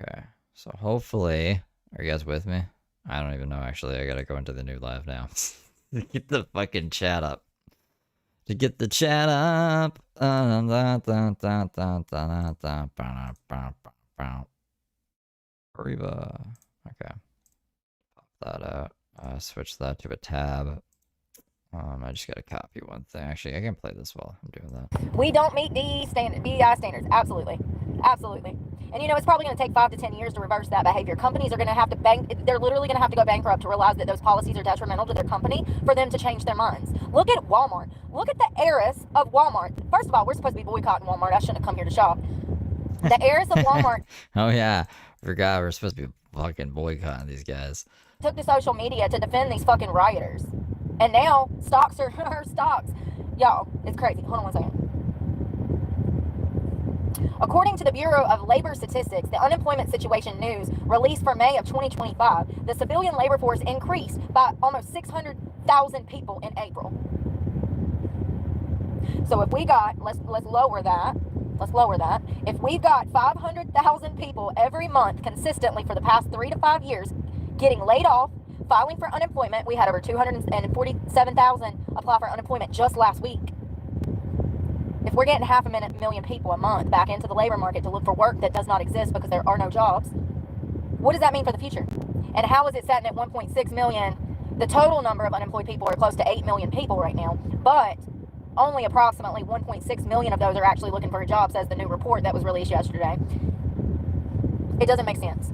Okay, so hopefully, are you guys with me? I don't even know, actually. I gotta go into the new live now. To get the fucking chat up. To get the chat up. Arriba. Okay. Pop that out. Switch that to a tab. I just gotta copy one thing. Actually, I can play this while I'm doing that. We don't meet DEI standards. Absolutely. Absolutely. And you know, it's probably going to take 5 to 10 years to reverse that behavior. Companies are going to have to they're literally going to have to go bankrupt to realize that those policies are detrimental to their company for them to change their minds. Look at Walmart. Look at the heiress of Walmart. First of all, we're supposed to be boycotting Walmart. I shouldn't have come here to shop. The heiress of Walmart. Oh, yeah. Forgot we're supposed to be fucking boycotting these guys. Took to social media to defend these fucking rioters. And now stocks are her stocks. Y'all, it's crazy. Hold on one second. According to the Bureau of Labor Statistics, the unemployment situation news released for May of 2025, the civilian labor force increased by almost 600,000 people in April. So if we got, let's lower that. Let's lower that. If we've got 500,000 people every month consistently for the past 3 to 5 years getting laid off, filing for unemployment, we had over 247,000 apply for unemployment just last week. If we're getting 500,000 people a month back into the labor market to look for work that does not exist because there are no jobs, what does that mean for the future? And how is it sitting at 1.6 million? The total number of unemployed people are close to 8 million people right now, but only approximately 1.6 million of those are actually looking for a job, says the new report that was released yesterday. It doesn't make sense.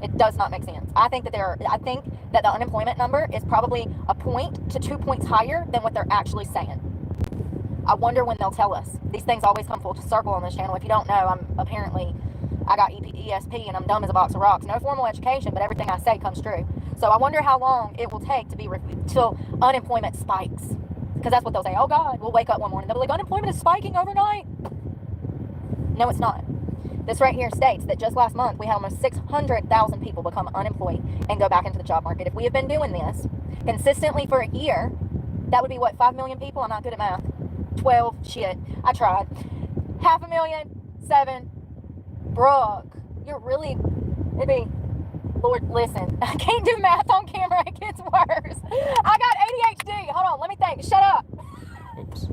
It does not make sense. I think that the unemployment number is probably a point to 2 points higher than what they're actually saying. I wonder when they'll tell us. These things always come full circle on this channel. If you don't know, I got ESP and I'm dumb as a box of rocks. No formal education, but everything I say comes true. So I wonder how long it will take till unemployment spikes. Because that's what they'll say. Oh God, we'll wake up one morning. They'll be like, unemployment is spiking overnight. No, it's not. This right here states that just last month we had almost 600,000 people become unemployed and go back into the job market. If we have been doing this consistently for a year, that would be what, 5 million people? I'm not good at math. 12, shit, I tried. 500,000, 7. Brooke, you're really, Lord, listen, I can't do math on camera, it gets worse. I got ADHD, hold on, let me think, shut up. Oops.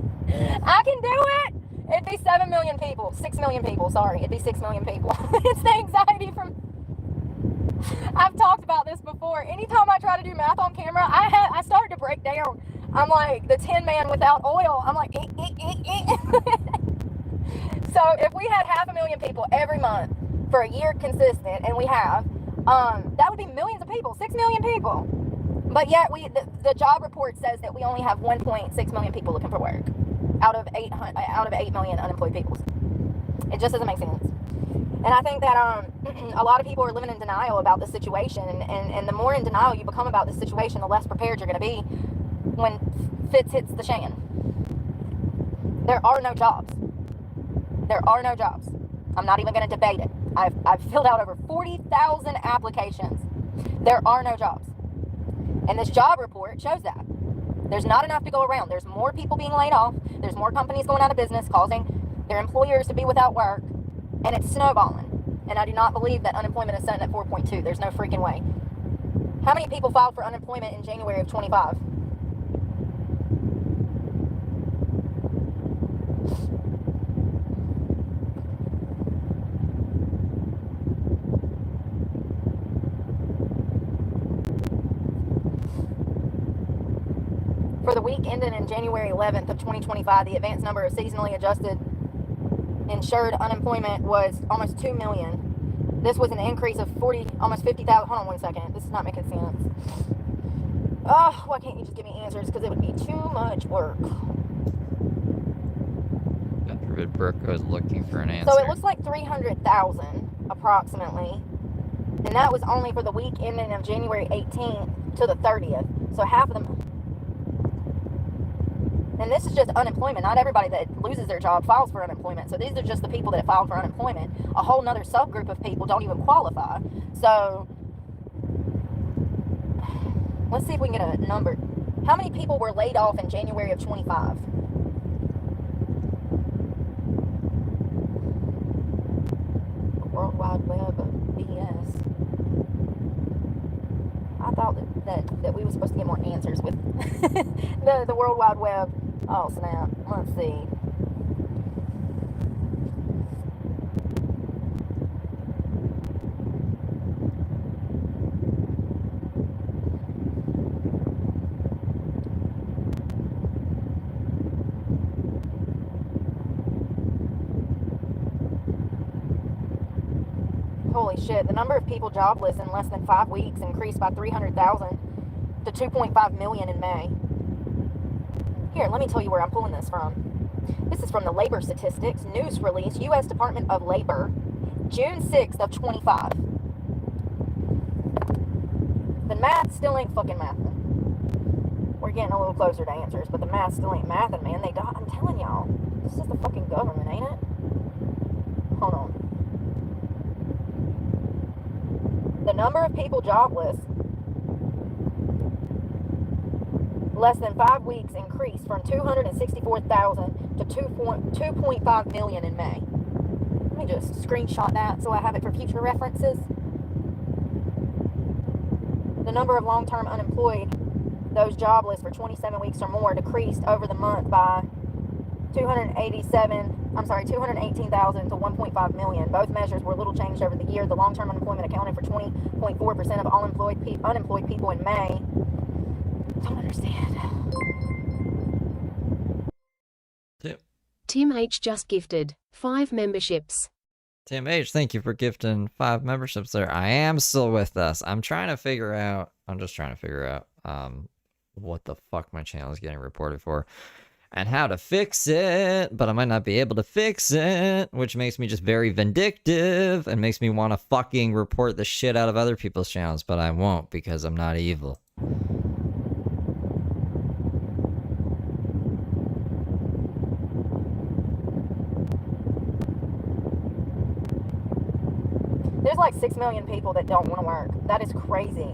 I can do it. It'd be 7 million people, 6 million people, sorry, it'd be 6 million people. It's the anxiety from, I've talked about this before. Anytime I try to do math on camera, I start to break down. I'm like the Tin Man without oil. I'm like, So if we had 500,000 people every month for a year consistent, and we have, that would be millions of people, 6 million people. But yet the job report says that we only have 1.6 million people looking for work out of 8 million unemployed people. It just doesn't make sense. And I think that a lot of people are living in denial about the situation, and the more in denial you become about the situation, the less prepared you're going to be when Fitz hits the shan. There are no jobs. There are no jobs. I'm not even going to debate it. I've filled out over 40,000 applications. There are no jobs. And this job report shows that. There's not enough to go around. There's more people being laid off. There's more companies going out of business, causing their employers to be without work. And it's snowballing. And I do not believe that unemployment is sitting at 4.2. There's no freaking way. How many people filed for unemployment in January of 25? For the week ending in January 11th of 2025, the advanced number of seasonally adjusted insured unemployment was almost 2 million. This was an increase of almost 50,000. Hold on one second. This is not making sense. Oh, why can't you just give me answers? Because it would be too much work. God forbid Brooke goes looking for an answer. So it looks like 300,000 approximately. And that was only for the week ending of January 18th to the 30th. So half of them. And this is just unemployment. Not everybody that loses their job files for unemployment. So these are just the people that filed for unemployment. A whole nother subgroup of people don't even qualify. So let's see if we can get a number. How many people were laid off in January of 25? The World Wide Web of BS. thought that we were supposed to get more answers with the World Wide Web. Oh, snap. Let's see. Holy shit, the number of people jobless in less than 5 weeks increased by 300,000 to 2.5 million in May. Here, let me tell you where I'm pulling this from. This is from the Labor Statistics News Release, U.S. Department of Labor, June 6th of 25. The math still ain't fucking mathing. We're getting a little closer to answers, but the math still ain't mathing, man. I'm telling y'all, this is the fucking government, ain't it? Hold on. The number of people jobless less than 5 weeks increased from 264,000 to 2.5 million in May. Let me just screenshot that so I have it for future references. The number of long-term unemployed, those jobless for 27 weeks or more, decreased over the month by 218,000 to 1.5 million. Both measures were little changed over the year. The long-term unemployment accounted for 20.4% of all unemployed people in May. Don't understand. Tim H just gifted 5 memberships. Tim H, thank you for gifting 5 memberships there. I am still with us. I'm just trying to figure out what the fuck my channel is getting reported for and how to fix it, but I might not be able to fix it, which makes me just very vindictive and makes me want to fucking report the shit out of other people's channels, but I won't because I'm not evil. There's like 6 million people that don't want to work. That is crazy.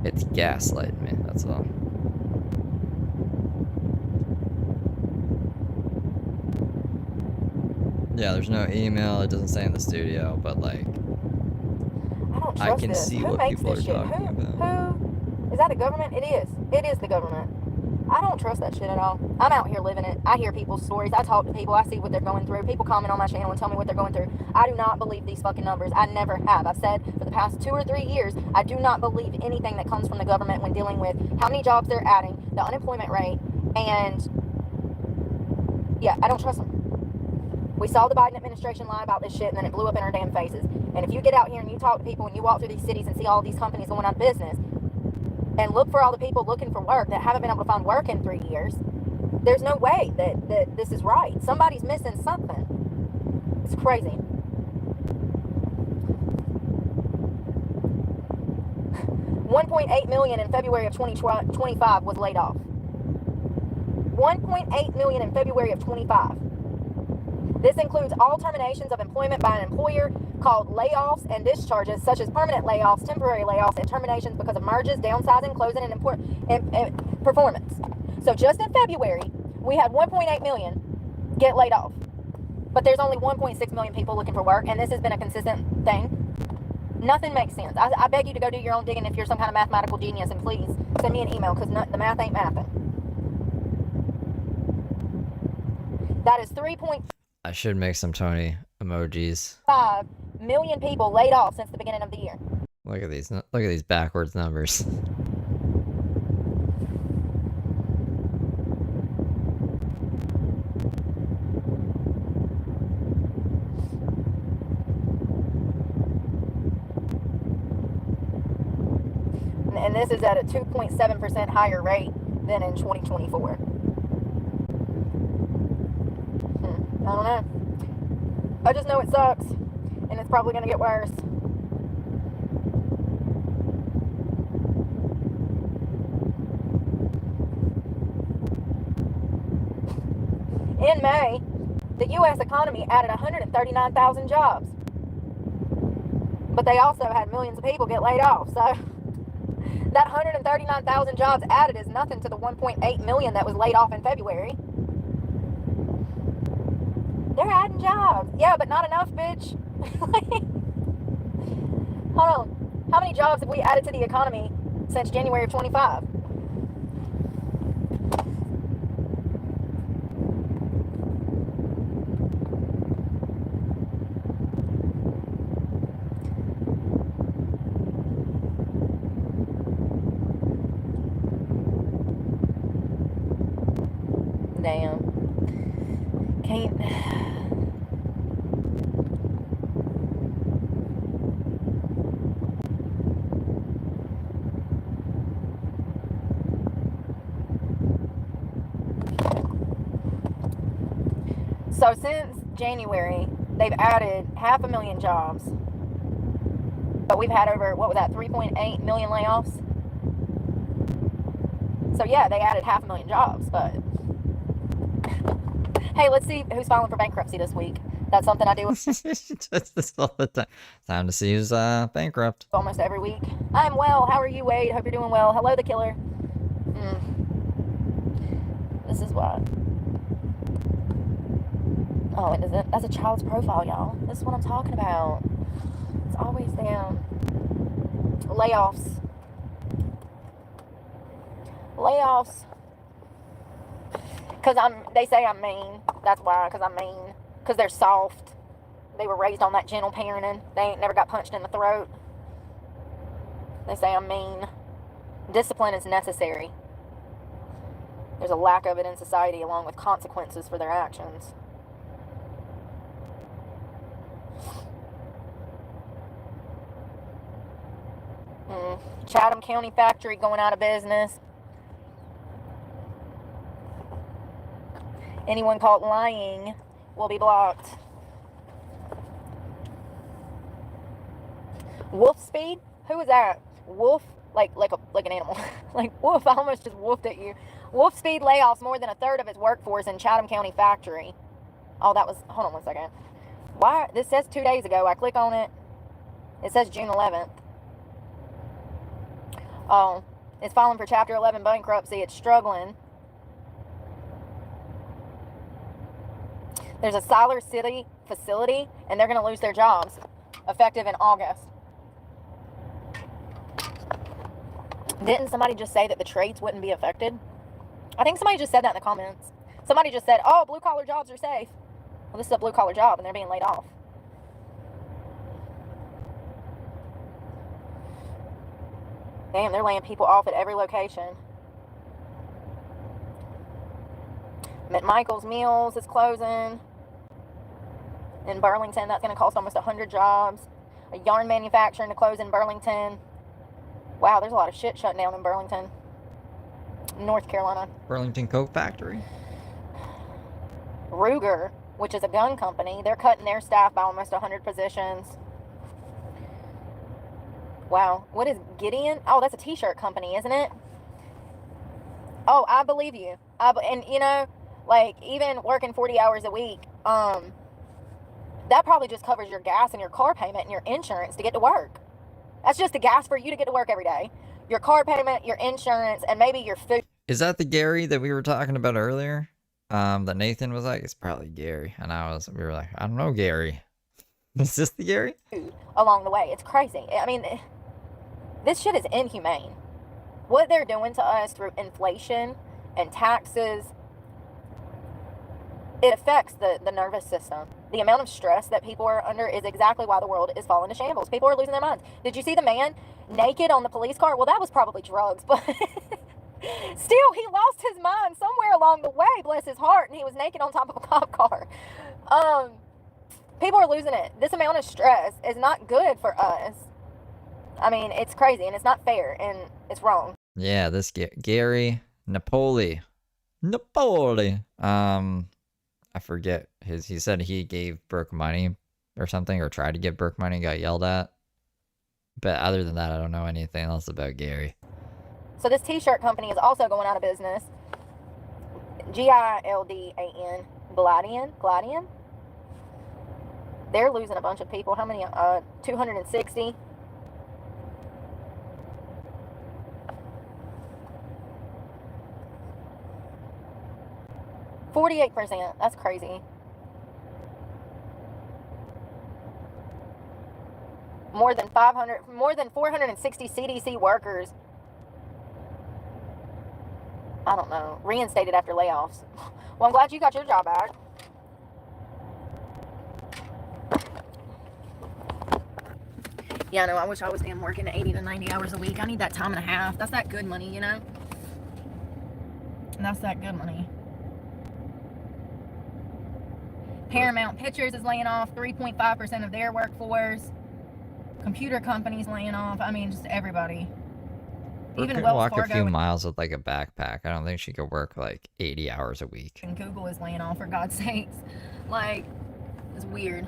It's gaslighting me, that's all. Yeah, there's no email, it doesn't say in the studio, but like, I can see what people are talking about. Who? Is that the government? It is. It is the government. I don't trust that shit at all. I'm out here living it. I hear people's stories. I talk to people. I see what they're going through. People comment on my channel and tell me what they're going through. I do not believe these fucking numbers. I never have. I've said for the past 2 or 3 years, I do not believe anything that comes from the government when dealing with how many jobs they're adding, the unemployment rate, and yeah, I don't trust them. We saw the Biden administration lie about this shit and then it blew up in our damn faces. And if you get out here and you talk to people and you walk through these cities and see all these companies going out of business, and look for all the people looking for work that haven't been able to find work in 3 years, there's no way that this is right. Somebody's missing something. It's crazy. 1.8 million in February of 2025 was laid off. 1.8 million in February of 25. This includes all terminations of employment by an employer called layoffs and discharges, such as permanent layoffs, temporary layoffs, and terminations because of mergers, downsizing, closing, and performance. So just in February, we had 1.8 million get laid off. But there's only 1.6 million people looking for work, and this has been a consistent thing. Nothing makes sense. I beg you to go do your own digging if you're some kind of mathematical genius, and please send me an email because the math ain't mathing. That is 3.5 I should make some Tony emojis. million people laid off since the beginning of the year. Look at these backwards numbers. And this is at a 2.7% higher rate than in 2024. I don't know. I just know it sucks, and it's probably going to get worse. In May, the U.S. economy added 139,000 jobs. But they also had millions of people get laid off. So that 139,000 jobs added is nothing to the 1.8 million that was laid off in February. They're adding jobs. Yeah, but not enough, bitch. Hold on. How many jobs have we added to the economy since January of 25? Damn. Can't. So since January, they've added 500,000 jobs. But we've had over, what was that, 3.8 million layoffs? So yeah, they added 500,000 jobs, but hey, let's see who's filing for bankruptcy this week. That's something I do Just this all the time. Time to see who's bankrupt. almost every week. I'm well. How are you, Wade? Hope you're doing well. Hello, the killer. This is what. Oh, it isn't. That's a child's profile, y'all. This is what I'm talking about. It's always them. Layoffs. Layoffs. Because they say I'm mean. That's why, because I'm mean. Because they're soft. They were raised on that gentle parenting. They ain't never got punched in the throat. They say I'm mean. Discipline is necessary. There's a lack of it in society, along with consequences for their actions. Chatham County factory going out of business. Anyone caught lying will be blocked. Wolf speed? Who was that? Wolf? Like an animal. Like wolf, I almost just woofed at you. Wolf speed layoffs more than a third of its workforce in Chatham County factory. Oh, that was, hold on one second. Why? This says 2 days ago. I click on it. It says June 11th. Oh, it's filing for Chapter 11 bankruptcy. It's struggling. There's a Siler City facility, and they're going to lose their jobs, effective in August. Didn't somebody just say that the trades wouldn't be affected? I think somebody just said that in the comments. Somebody just said, oh, blue-collar jobs are safe. Well, this is a blue-collar job, and they're being laid off. Damn, they're laying people off at every location. McMichael's Meals is closing. In Burlington, that's going to cost almost 100 jobs. A yarn manufacturing to close in Burlington. Wow, there's a lot of shit shutting down in Burlington, North Carolina. Burlington Coke Factory. Ruger, which is a gun company, they're cutting their staff by almost 100 positions. Wow, what is Gideon? Oh, that's a t-shirt company, isn't it? Oh, I believe you. And you know, like even working 40 hours a week, that probably just covers your gas and your car payment and your insurance to get to work. That's just the gas for you to get to work every day. Your car payment, your insurance, and maybe your food. Is that the Gary that we were talking about earlier? That Nathan was like, it's probably Gary. And we were like, I don't know, Gary. Is this the Gary? Along the way. It's crazy. I mean, this shit is inhumane. What they're doing to us through inflation and taxes, it affects the nervous system. The amount of stress that people are under is exactly why the world is falling to shambles. People are losing their minds. Did you see the man naked on the police car? Well, that was probably drugs, but still, he lost his mind somewhere along the way, bless his heart, and he was naked on top of a cop car. People are losing it. This amount of stress is not good for us. I mean, it's crazy, and it's not fair, and it's wrong. Yeah, this Gary Napoli. I forget he said he gave Brooke money or something, or tried to give Brooke money and got yelled at. But other than that, I don't know anything else about Gary. So this t-shirt company is also going out of business. Gildan. Gladian? They're losing a bunch of people. How many? 260. %. That's crazy. more than 460 CDC workers, I don't know, reinstated after layoffs. Well, I'm glad you got your job back. Yeah, no, I wish I was damn working 80 to 90 hours a week. I need that time and a half. That's that good money, you know? That's that good money. Paramount Pictures is laying off 3.5% of their workforce. Computer companies laying off. I mean, just everybody. Brooke Even can Wells walk a Fargo few miles with like a backpack. I don't think she could work like 80 hours a week. and Google is laying off, for God's sakes. Like, it's weird.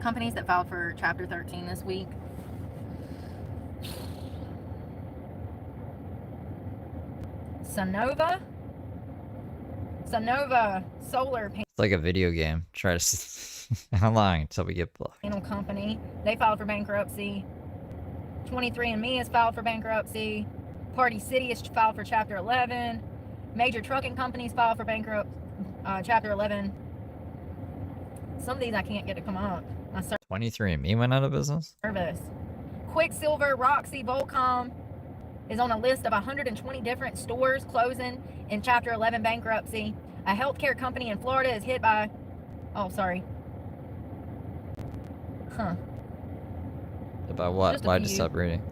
Companies that filed for Chapter 13 this week. Sonova Solar It's like a video game. Try to... How long until we get blocked? Panel Company. They filed for bankruptcy. 23andMe has filed for bankruptcy. Party City has filed for Chapter 11. Major trucking companies filed for Chapter 11. Some of these I can't get to come up. 23andMe went out of business? Service. Quicksilver, Roxy, Volcom is on a list of 120 different stores closing in Chapter 11 bankruptcy. A healthcare company in Florida is hit by... Oh, sorry. Huh. About what? Why just separating?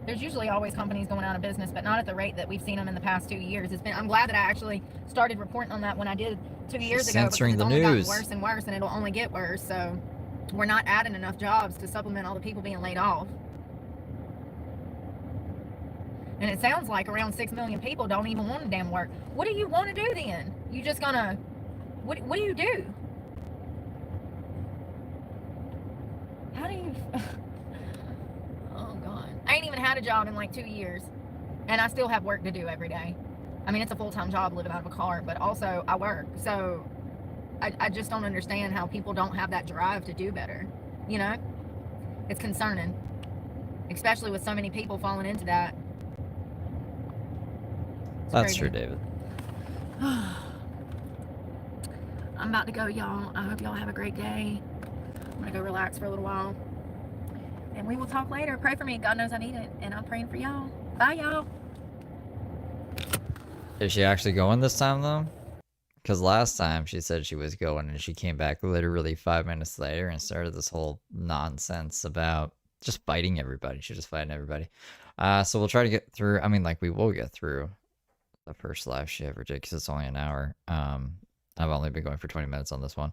There's usually always companies going out of business, but not at the rate that we've seen them in the past 2 years. I'm glad that I actually started reporting on that when I did 2 years ago. Censoring the because it's only news. gotten worse and worse, and it'll only get worse. So we're not adding enough jobs to supplement all the people being laid off. And it sounds like around 6 million people don't even want to damn work. What do you want to do then? You just gonna... What do you do? How do you... Oh, God. I ain't even had a job in like 2 years. And I still have work to do every day. I mean, it's a full-time job living out of a car, but also I work. So I just don't understand how people don't have that drive to do better. You know? It's concerning. Especially with so many people falling into that. That's true, David. I'm about to go, y'all. I hope y'all have a great day. I'm gonna go relax for a little while. And we will talk later. Pray for me. God knows I need it. And I'm praying for y'all. Bye, y'all. Is she actually going this time, though? Because last time she said she was going, and she came back literally 5 minutes later and started this whole nonsense about just fighting everybody. She's just fighting everybody. So we'll try to get through. I mean, like, we will get through the first live she ever did, because it's only an hour. I've only been going for 20 minutes on this one.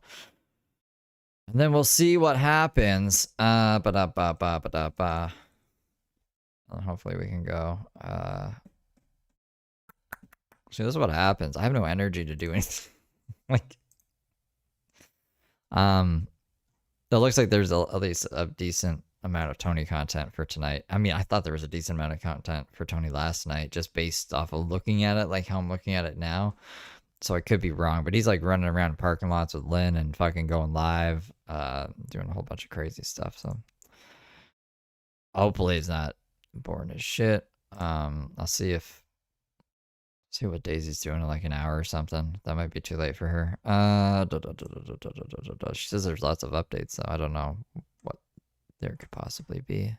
And then we'll see what happens. Hopefully we can go. See, this is what happens. I have no energy to do anything. Like, it looks like there's at least a decent amount of Tony content for tonight. I mean, I thought there was a decent amount of content for Tony last night, just based off of looking at it, like how I'm looking at it now. So I could be wrong, but he's like running around parking lots with Lynn and fucking going live, doing a whole bunch of crazy stuff. So hopefully he's not boring as shit. I'll see what Daisy's doing in like an hour or something. That might be too late for her. She says there's lots of updates, so I don't know what there could possibly be.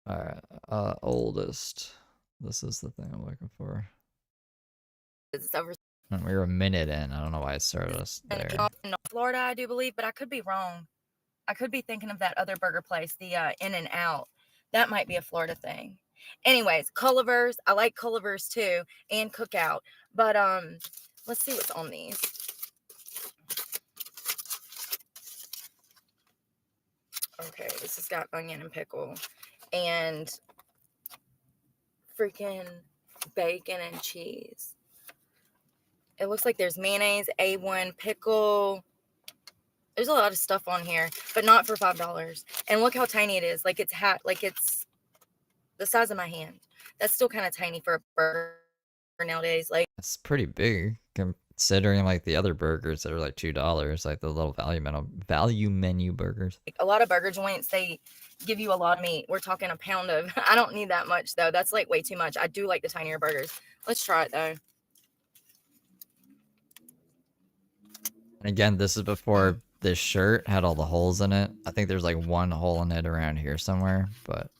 All right, oldest. This is the thing I'm looking for. And we were a minute in. I don't know why it started us there. In Florida, I do believe, but I could be wrong. I could be thinking of that other burger place, the In and Out. That might be a Florida thing. Anyways, Culliver's. I like Culliver's too, and Cookout. But let's see what's on these. Okay, this has got onion and pickle and freaking bacon and cheese. It looks like there's mayonnaise, A1 pickle. There's a lot of stuff on here, but not for $5. And look how tiny it is. Like it's it's the size of my hand. That's still kind of tiny for a burger nowadays. Like It's pretty big considering like the other burgers that are like $2, like the little value menu burgers. A lot of burger joints, they give you a lot of meat. We're talking a pound of. I don't need that much though. That's like way too much. I do like the tinier burgers. Let's try it though. And again, this is before this shirt had all the holes in it. I think there's like one hole in it around here somewhere, but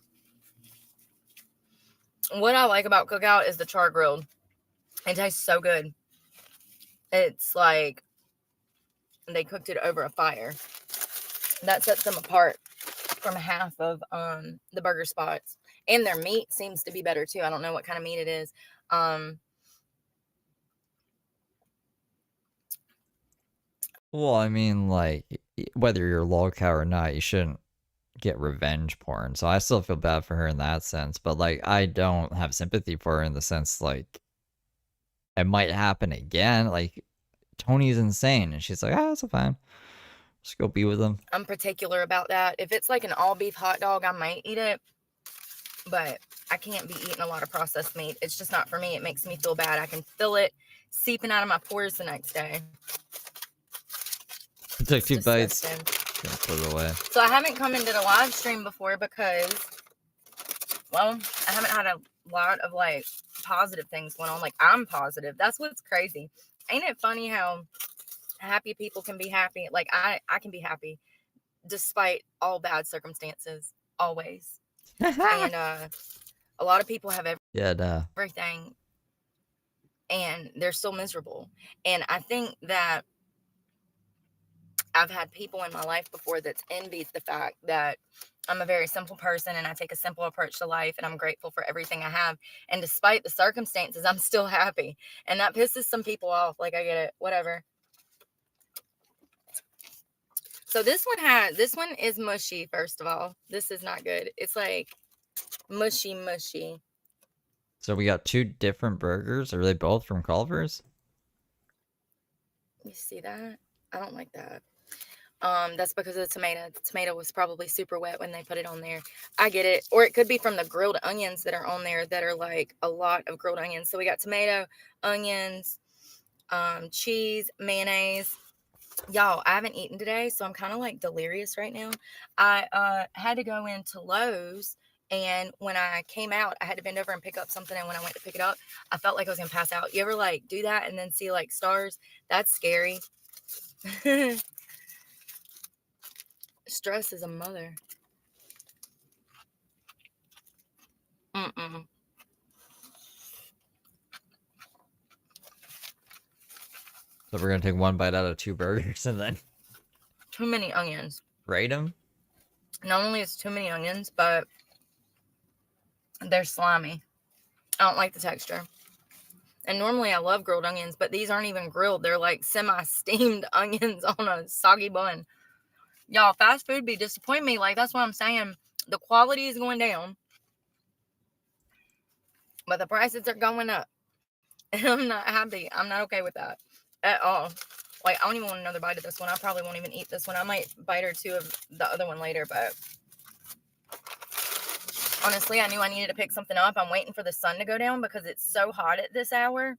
what I like about Cookout is the char grilled. It tastes so good. It's like they cooked it over a fire. That sets them apart from half of the burger spots. And their meat seems to be better too. I don't know what kind of meat it is. well, I mean, like, whether you're low cow or not, you shouldn't get revenge porn. So I still feel bad for her in that sense. But, like, I don't have sympathy for her in the sense, like, it might happen again. Like, Tony's insane. And she's like, it's fine. Just go be with him. I'm particular about that. If it's like an all beef hot dog, I might eat it. But I can't be eating a lot of processed meat. It's just not for me. It makes me feel bad. I can feel it seeping out of my pores the next day. It took 2 bites. Gonna put it away. So I haven't come into the live stream before because, well, I haven't had a lot of like positive things going on. Like, I'm positive. That's what's crazy. Ain't it funny how happy people can be happy? Like, I can be happy despite all bad circumstances, always. And a lot of people have everything and they're still miserable. And I think that I've had people in my life before that's envied the fact that I'm a very simple person and I take a simple approach to life and I'm grateful for everything I have. And despite the circumstances, I'm still happy. And that pisses some people off. Like, I get it, whatever. So this one is mushy, first of all. This is not good. It's like mushy. So we got 2 different burgers. Are they both from Culver's? You see that? I don't like that. That's because of the tomato. The tomato was probably super wet when they put it on there. I get it. Or it could be from the grilled onions that are on there that are like a lot of grilled onions. So we got tomato, onions, cheese, mayonnaise. Y'all, I haven't eaten today, so I'm kind of like delirious right now. I had to go into Lowe's, and when I came out, I had to bend over and pick up something, and when I went to pick it up, I felt like I was gonna pass out. You ever like do that and then see like stars? That's scary. Stress is a mother. Mm-mm. So we're gonna take 1 bite out of 2 burgers and then Too many onions. rate them? Not only is too many onions, but they're slimy. I don't like the texture. And normally I love grilled onions, but these aren't even grilled. They're like semi-steamed onions on a soggy bun. Y'all, fast food be disappointing me. Like, that's what I'm saying. The quality is going down, but the prices are going up. And I'm not happy. I'm not okay with that at all. Like, I don't even want another bite of this one. I probably won't even eat this one. I might bite or 2 of the other one later, but honestly, I knew I needed to pick something up. I'm waiting for the sun to go down because it's so hot at this hour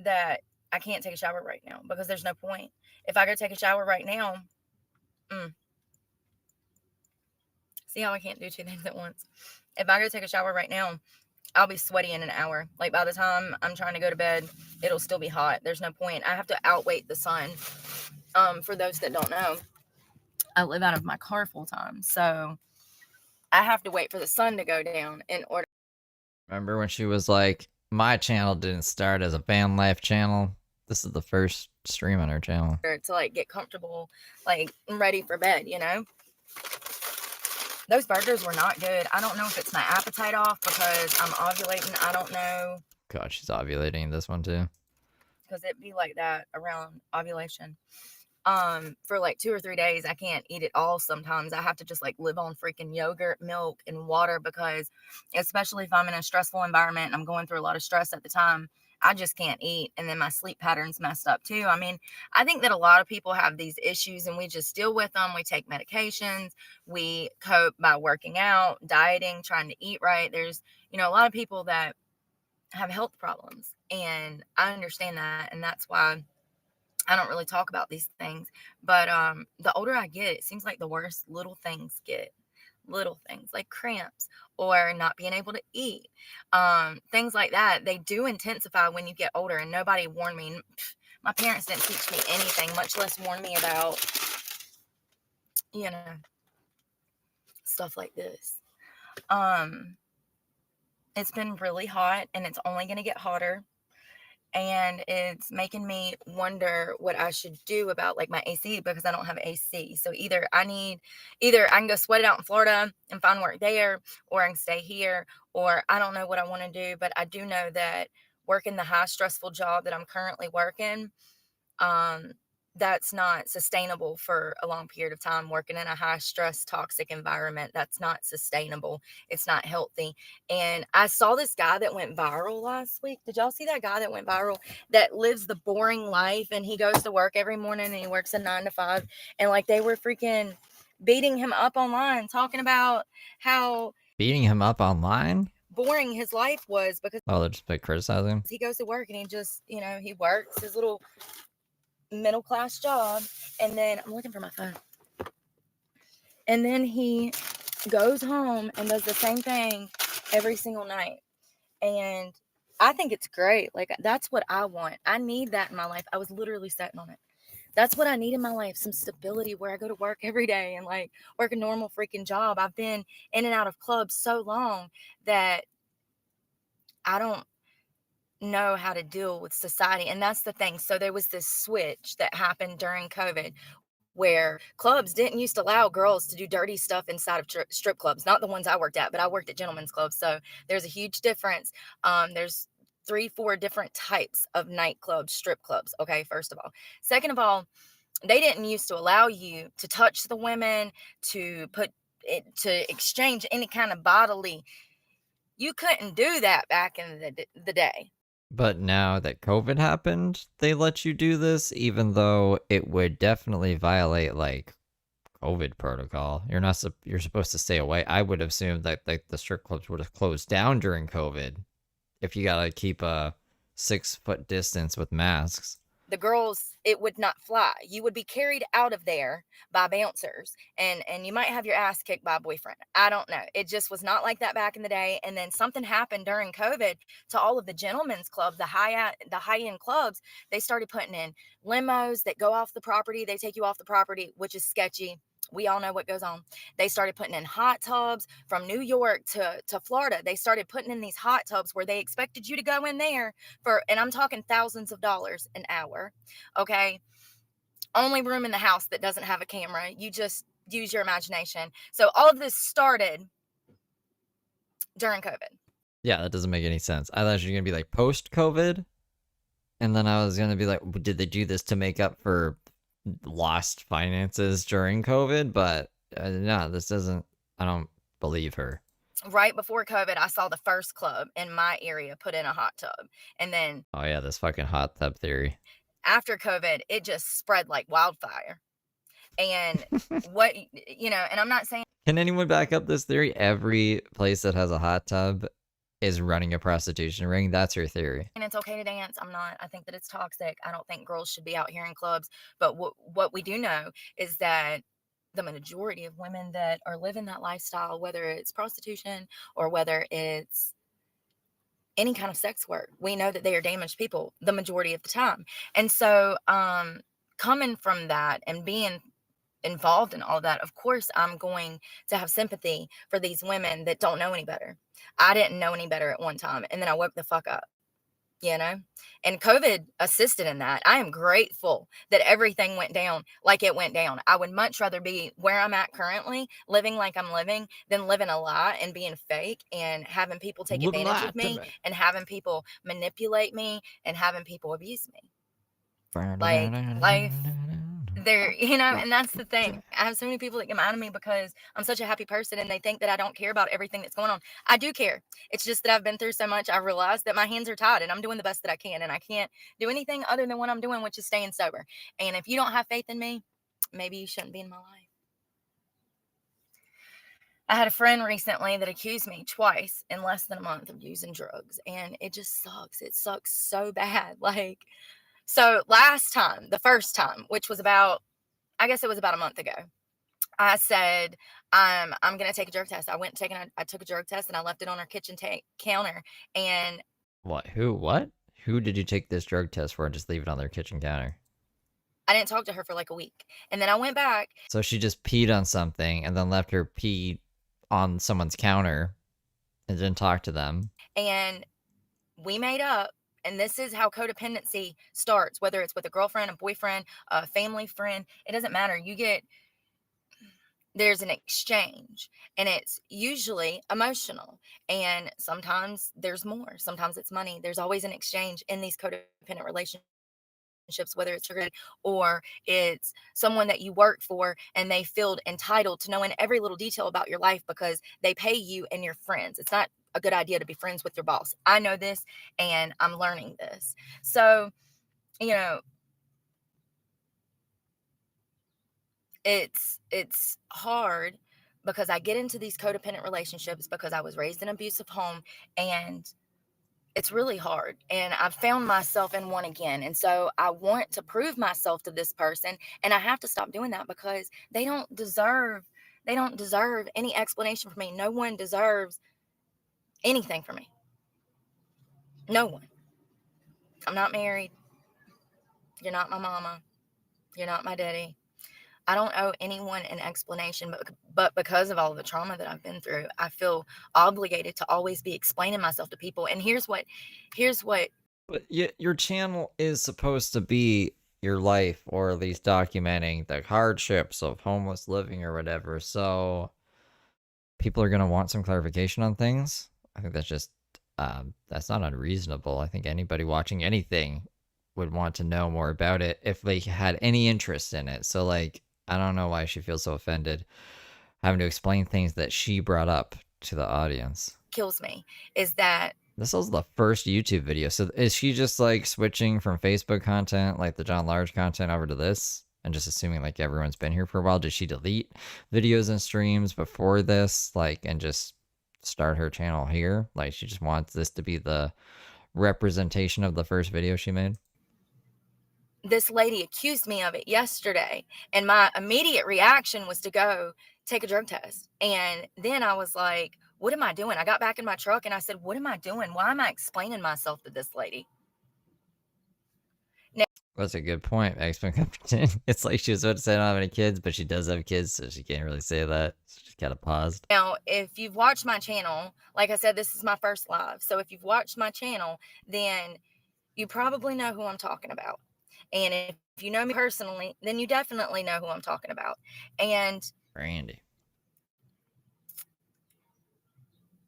that I can't take a shower right now because there's no point. If I go take a shower right now, see how I can't do 2 things at once? If I go take a shower right now, I'll be sweaty in an hour. Like, by the time I'm trying to go to bed, it'll still be hot. There's no point. I have to outwait the sun. For those that don't know, I live out of my car full time. So I have to wait for the sun to go down in order. Remember when she was like, my channel didn't start as a van life channel? This is the first stream on her channel. To like get comfortable, like ready for bed, you know? Those burgers were not good. I don't know if it's my appetite off because I'm ovulating. I don't know. God, she's ovulating this one too. Because it be like that around ovulation. For like 2 or 3 days, I can't eat it all sometimes. I have to just like live on freaking yogurt, milk, and water because especially if I'm in a stressful environment and I'm going through a lot of stress at the time, I just can't eat. And then my sleep pattern's messed up too. I mean, I think that a lot of people have these issues and we just deal with them. We take medications. We cope by working out, dieting, trying to eat right. There's, a lot of people that have health problems. And I understand that. And that's why I don't really talk about these things. But the older I get, it seems like the worse little things get. Little things like cramps or not being able to eat. Things like that, they do intensify when you get older. And nobody warned me. My parents didn't teach me anything, much less warn me about, you know, stuff like this. It's been really hot and it's only going to get hotter. And it's making me wonder what I should do about like my AC, because I don't have AC. So either I can go sweat it out in Florida and find work there, or I can stay here, or I don't know what I want to do. But I do know that working the high stressful job that I'm currently working, that's not sustainable for a long period of time. Working in a high stress, toxic environment, that's not sustainable. It's not healthy. And I saw this guy that went viral last week. Did y'all see that guy that went viral that lives the boring life, and he goes to work every morning and he works a 9 to 5, and like they were freaking beating him up online, talking about how Beating him up online? boring his life was, because Oh, they're just like criticizing. he goes to work and he just, he works his little middle class job, and then I'm looking for my phone, and then he goes home and does the same thing every single night. And I think it's great. Like, that's what I want. I need that in my life. I was literally sitting on it. That's what I need in my life, some stability where I go to work every day and like work a normal freaking job. I've been in and out of clubs so long that I don't know how to deal with society. And that's the thing. So there was this switch that happened during COVID where clubs didn't used to allow girls to do dirty stuff inside of strip clubs. Not the ones I worked at, but I worked at gentlemen's clubs. So there's a huge difference. There's 3-4 different types of nightclubs, strip clubs. Okay, first of all. Second of all, they didn't used to allow you to touch the women, to put it, to exchange any kind of bodily. You couldn't do that back in the day. But now that COVID happened, they let you do this, even though it would definitely violate like COVID protocol. You're supposed to stay away. I would assume that like the strip clubs would have closed down during COVID if you gotta keep a 6-foot distance with masks. The girls, it would not fly. You would be carried out of there by bouncers, and you might have your ass kicked by a boyfriend. I don't know. It just was not like that back in the day. And then something happened during COVID to all of the gentlemen's clubs, the high-end clubs. They started putting in limos that go off the property. They take you off the property, which is sketchy. We all know what goes on. They started putting in hot tubs from New York to Florida. They started putting in these hot tubs where they expected you to go in there for, and I'm talking thousands of dollars an hour. Okay. Only room in the house that doesn't have a camera. You just use your imagination. So all of this started during COVID. Yeah, that doesn't make any sense. I thought you were going to be like post-COVID. And then I was going to be like, did they do this to make up for lost finances during COVID? But no, this doesn't, I don't believe her. Right before COVID, I saw the first club in my area put in a hot tub. And then, oh yeah, this fucking hot tub theory. After COVID, it just spread like wildfire. And and I'm not saying. Can anyone back up this theory? Every place that has a hot tub is running a prostitution ring. That's your theory. And it's okay to dance. I'm not. I think that it's toxic. I don't think girls should be out here in clubs. But what we do know is that the majority of women that are living that lifestyle, whether it's prostitution or whether it's any kind of sex work, we know that they are damaged people the majority of the time. And so coming from that and being involved in all that, of course I'm going to have sympathy for these women that don't know any better. I didn't know any better at one time, and then I woke the fuck up, and COVID assisted in that. I am grateful that everything went down like it went down. I would much rather be where I'm at currently, living like I'm living, than living a lie and being fake and having people take advantage of me and having people manipulate me and having people abuse me. Like life there, and that's the thing. I have so many people that get mad at me because I'm such a happy person, and they think that I don't care about everything that's going on. I do care. It's just that I've been through so much. I realized that my hands are tied and I'm doing the best that I can, and I can't do anything other than what I'm doing, which is staying sober. And if you don't have faith in me, maybe you shouldn't be in my life. I had a friend recently that accused me twice in less than a month of using drugs, and it just sucks. It sucks so bad. Like, so last time, the first time, which was about, I guess it was about a month ago, I said, I'm going to take a drug test. I took a drug test and I left it on our kitchen counter. And What? Who did you take this drug test for and just leave it on their kitchen counter? I didn't talk to her for like a week. And then I went back. So she just peed on something and then left her pee on someone's counter and didn't talk to them. And we made up. And this is how codependency starts, whether it's with a girlfriend, a boyfriend, a family friend. It doesn't matter. There's an exchange, and it's usually emotional, and sometimes there's more. Sometimes it's money. There's always an exchange in these codependent relationships, whether it's your or it's someone that you work for and they feel entitled to knowing every little detail about your life because they pay you and your friends. It's not a good idea to be friends with your boss. I know this, and I'm learning this. So, you know, it's hard because I get into these codependent relationships because I was raised in an abusive home, and it's really hard. And I've found myself in one again. And so I want to prove myself to this person, and I have to stop doing that because they don't deserve any explanation from me. No one deserves anything from me. No one. I'm not married. You're not my mama. You're not my daddy. I don't owe anyone an explanation, but because of all the trauma that I've been through, I feel obligated to always be explaining myself to people. And here's what But your channel is supposed to be your life, or at least documenting the hardships of homeless living or whatever. So people are going to want some clarification on things. I think that's just, that's not unreasonable. I think anybody watching anything would want to know more about it if they had any interest in it. So, like, I don't know why she feels so offended having to explain things that she brought up to the audience. kills me is that This was the first YouTube video. So is she just like switching from Facebook content, like the John Large content, over to this? And just assuming like everyone's been here for a while? Did she delete videos and streams before this? Like, and just start her channel here? Like, she just wants this to be the representation of the first video she made? this lady accused me of it yesterday, and my immediate reaction was to go take a drug test. And then I was like, what am I doing? I got back in my truck and I said, what am I doing? Why am I explaining myself to this lady? That's a good point. It's like she was about to say I don't have any kids, but she does have kids, so she can't really say that. So she kind of paused. Now, if you've watched my channel, like I said, this is my first live. So if you've watched my channel, then you probably know who I'm talking about. And if you know me personally, then you definitely know who I'm talking about. And Randy.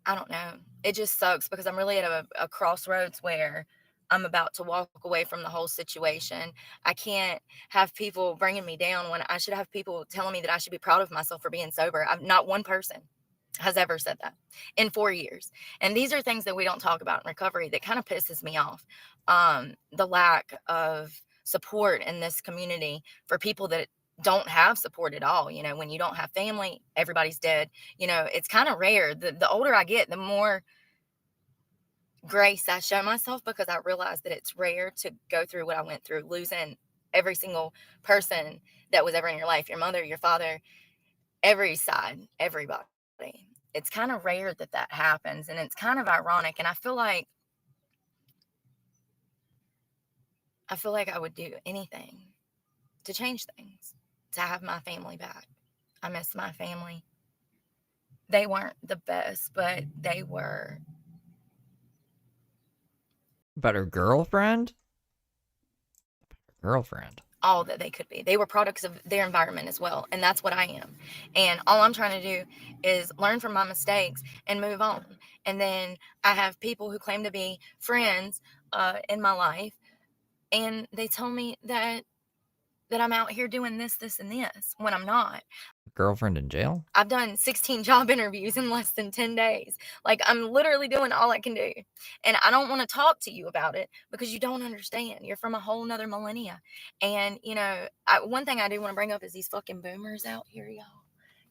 I don't know. It just sucks because I'm really at a crossroads where I'm about to walk away from the whole situation. I can't have people bringing me down when I should have people telling me that I should be proud of myself for being sober. Not one person has ever said that in 4 years. And these are things that we don't talk about in recovery that kind of pisses me off. The lack of support in this community for people that don't have support at all. You know, when you don't have family, everybody's dead. You know, it's kind of rare. The older I get, the more grace I show myself, because I realize that it's rare to go through what I went through, losing every single person that was ever in your life, your mother, your father, every side, everybody. It's kind of rare that happens, and it's kind of ironic. And I feel like I would do anything to change things, to have my family back. I miss my family. They weren't the best, but they were. About her girlfriend? Girlfriend. All that they could be. They were products of their environment as well. And that's what I am. And all I'm trying to do is learn from my mistakes and move on. And then I have people who claim to be friends in my life, and they tell me that I'm out here doing this, and this, when I'm not. Girlfriend in jail? I've done 16 job interviews in less than 10 days. Like, I'm literally doing all I can do. And I don't want to talk to you about it because you don't understand. You're from a whole nother millennia. And, you know, one thing I do want to bring up is these fucking boomers out here, y'all.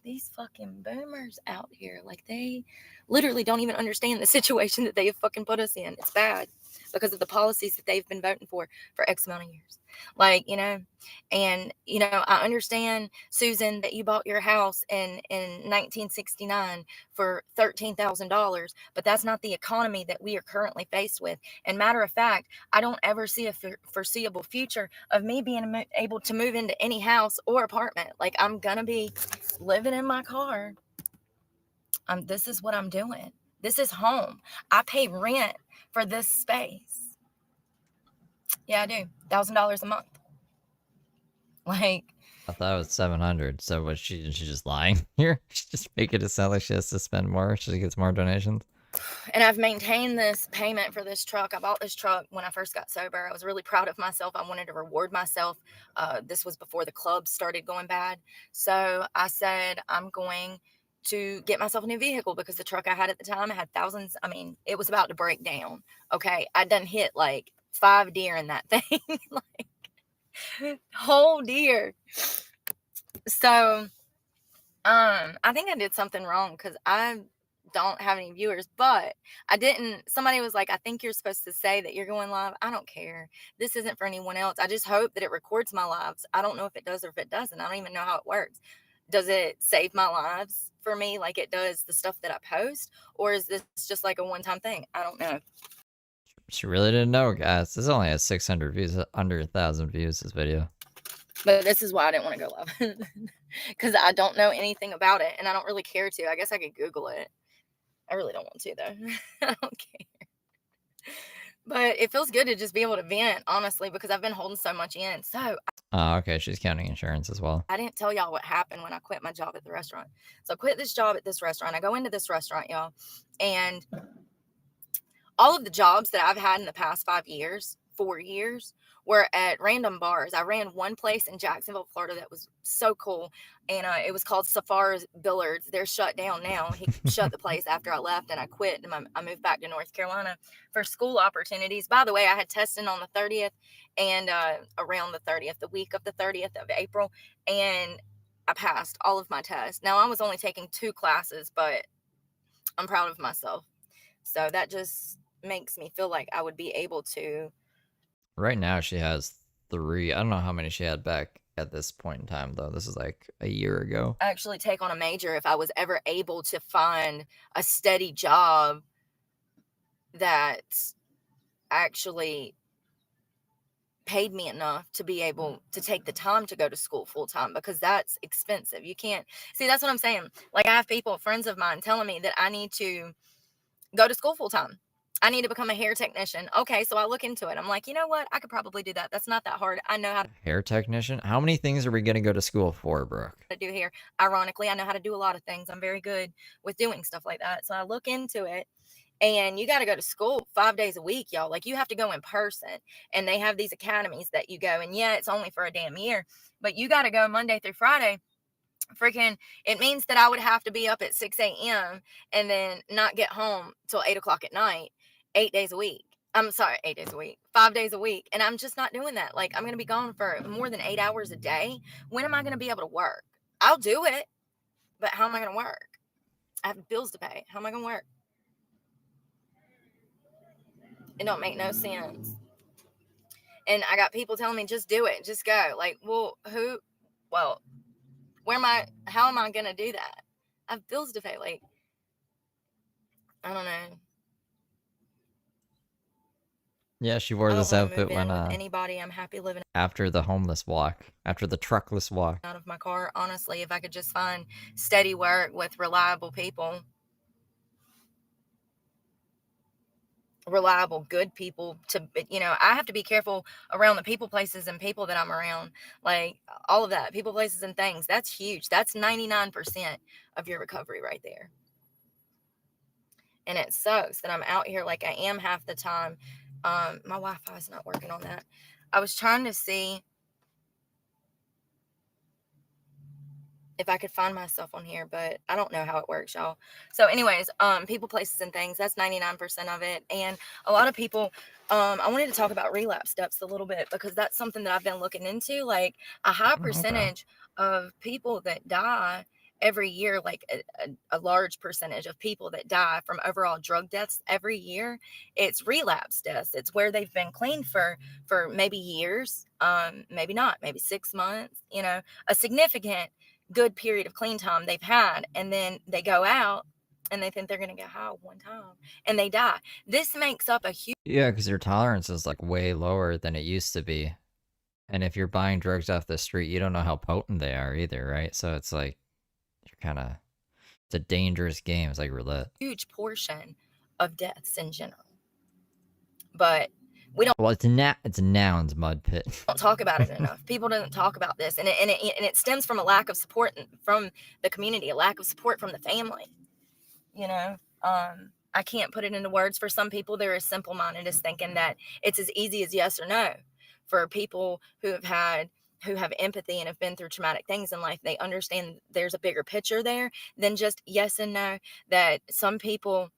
these fucking boomers out here, like, they literally don't even understand the situation that they have fucking put us in. It's bad because of the policies that they've been voting for X amount of years. Like, and, I understand, Susan, that you bought your house in 1969 for $13,000, but that's not the economy that we are currently faced with. And matter of fact, I don't ever see a foreseeable future of me being able to move into any house or apartment. Like, I'm going to be living in my car. This is what I'm doing. This is home. I pay rent for this space. Yeah, I do. $1,000 a month. Like, I thought it was 700. So was she just lying here? She's just making it sound like she has to spend more. She gets more donations. And I've maintained this payment for this truck. I bought this truck when I first got sober. I was really proud of myself. I wanted to reward myself. This was before the clubs started going bad. So I said, I'm going to get myself a new vehicle because the truck I had at the time, I had thousands. I mean, it was about to break down. Okay. I done hit like 5 deer in that thing. Like, whole deer. So, I think I did something wrong because I don't have any viewers, but I didn't. Somebody was like, I think you're supposed to say that you're going live. I don't care. This isn't for anyone else. I just hope that it records my lives. I don't know if it does or if it doesn't. I don't even know how it works. Does it save my lives for me like it does the stuff that I post? Or is this just like a one-time thing? I don't know. She really didn't know, guys. This only has 600 views, under 1,000 views, this video. But this is why I didn't want to go live. Because I don't know anything about it. And I don't really care to. I guess I could Google it. I really don't want to, though. I don't care. But it feels good to just be able to vent, honestly, because I've been holding so much in. So, Oh, okay. She's counting insurance as well. I didn't tell y'all what happened when I quit my job at the restaurant. So I quit this job at this restaurant. I go into this restaurant, y'all. And all of the jobs that I've had in the past 4 years, were at random bars. I ran one place in Jacksonville, Florida that was so cool. And it was called Safari's Billards. They're shut down now. He shut the place after I left and I quit. And I moved back to North Carolina for school opportunities. By the way, I had testing on the 30th and around the 30th, the week of the 30th of April. And I passed all of my tests. Now, I was only taking 2 classes, but I'm proud of myself. So that just makes me feel like I would be able to. Right now, she has 3. I don't know how many she had back at this point in time, though. This is like a year ago. Actually take on a major if I was ever able to find a steady job that actually paid me enough to be able to take the time to go to school full time, because that's expensive. You can't see, that's what I'm saying. Like, I have people, friends of mine, telling me that I need to go to school full time. I need to become a hair technician. Okay, so I look into it. I'm like, you know what? I could probably do that. That's not that hard. I know how to Hair technician? How many things are we going to go to school for, Brooke? do hair. Ironically, I know how to do a lot of things. I'm very good with doing stuff like that. So I look into it, and you got to go to school 5 days a week, y'all. Like, you have to go in person, and they have these academies that you go. And yeah, it's only for a damn year, but you got to go Monday through Friday. Freaking, it means that I would have to be up at 6 a.m. and then not get home till 8 o'clock at night, 8 days a week. I'm sorry, 8 days a week, 5 days a week. And I'm just not doing that. Like, I'm going to be gone for more than 8 hours a day. When am I going to be able to work? I'll do it, but how am I going to work? I have bills to pay. How am I going to work? It don't make no sense. And I got people telling me, just do it, just go. Like, well, how am I going to do that? I have bills to pay. Like, I don't know. Yeah, she wore this outfit when anybody. I'm happy living after the homeless walk, after the truckless walk. out of my car. Honestly, if I could just find steady work with reliable people, reliable, good people I have to be careful around the people, places, and people that I'm around. Like, all of that, people, places, and things. That's huge. That's 99% of your recovery right there. And it sucks that I'm out here like I am half the time. My Wi-Fi is not working on that. I was trying to see if I could find myself on here, but I don't know how it works, y'all. So anyways, people, places, and things, that's 99% of it. And a lot of people, I wanted to talk about relapse steps a little bit, because that's something that I've been looking into. Like, a high percentage of people that die every year, like a large percentage of people that die from overall drug deaths every year, it's relapse deaths. It's where they've been clean for maybe years, maybe not, maybe 6 months, you know, a significant good period of clean time they've had, and then they go out and they think they're going to get high one time and they die. This makes up a huge Yeah, because your tolerance is like way lower than it used to be. And if you're buying drugs off the street, you don't know how potent they are either, right? So it's like, you're kind of, it's a dangerous game. It's like roulette. huge portion of deaths in general. But we don't Well, it's nouns, mud pit. talk about it enough. People don't talk about this, and it stems from a lack of support from the community, a lack of support from the family. You know, I can't put it into words. For some people, they're as simple-minded as thinking that it's as easy as yes or no. For people who have empathy and have been through traumatic things in life, they understand there's a bigger picture there than just yes and no. That some people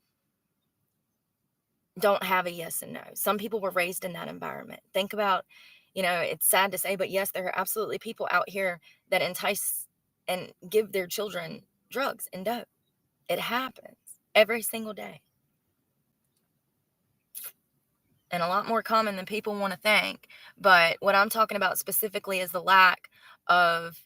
don't have a yes and no. Some people were raised in that environment. Think about, you know, it's sad to say, but yes, there are absolutely people out here that entice and give their children drugs and dope. It happens every single day. And a lot more common than people want to think. But what I'm talking about specifically is the lack of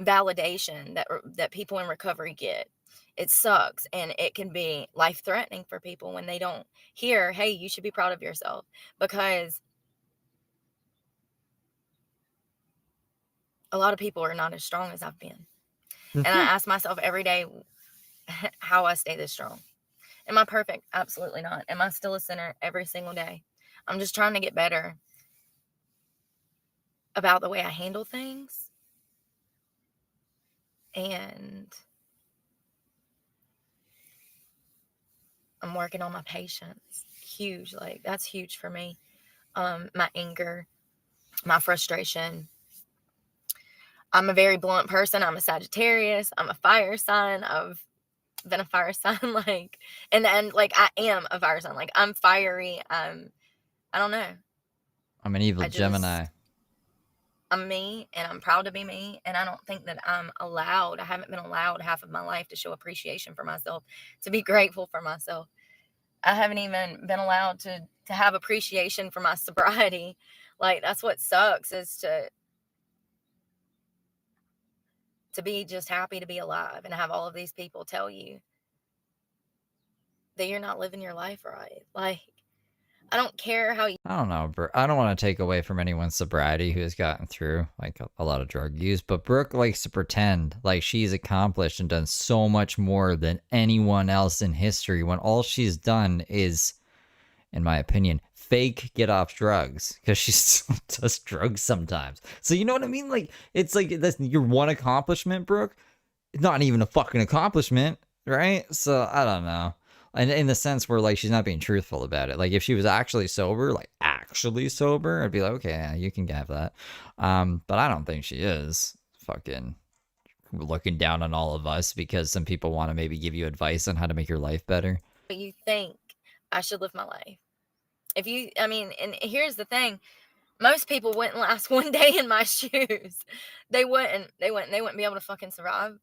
validation that people in recovery get. It sucks, and it can be life-threatening for people when they don't hear, hey, you should be proud of yourself, because a lot of people are not as strong as I've been. And I ask myself every day how I stay this strong. Am I perfect? Absolutely not. Am I still a sinner every single day? I'm just trying to get better about the way I handle things. And I'm working on my patience. Huge. Like, that's huge for me. My anger, my frustration. I'm a very blunt person. I'm a Sagittarius. I'm a fire sign. I've been a fire sign, like, and like, I am a fire sign. Like, I'm fiery. I don't know. I'm an evil Gemini. I'm me, and I'm proud to be me. And I don't think that I haven't been allowed half of my life to show appreciation for myself, to be grateful for myself. I haven't even been allowed to have appreciation for my sobriety. Like, that's what sucks, is to be just happy to be alive and have all of these people tell you that you're not living your life right. Like, I don't care how you... I don't know, Brooke. I don't want to take away from anyone's sobriety who has gotten through like a lot of drug use, but Brooke likes to pretend like she's accomplished and done so much more than anyone else in history, when all she's done is, in my opinion, fake get off drugs, because she still does drugs sometimes. So you know what I mean? Like, it's like, that's your one accomplishment, Brooke. It's not even a fucking accomplishment, right? So I don't know. And in the sense where, like, she's not being truthful about it. Like, if she was actually sober, I'd be like, okay, yeah, you can have that. But I don't think she is. Fucking looking down on all of us because some people want to maybe give you advice on how to make your life better. You think I should live my life. And here's the thing. Most people wouldn't last one day in my shoes. They wouldn't be able to fucking survive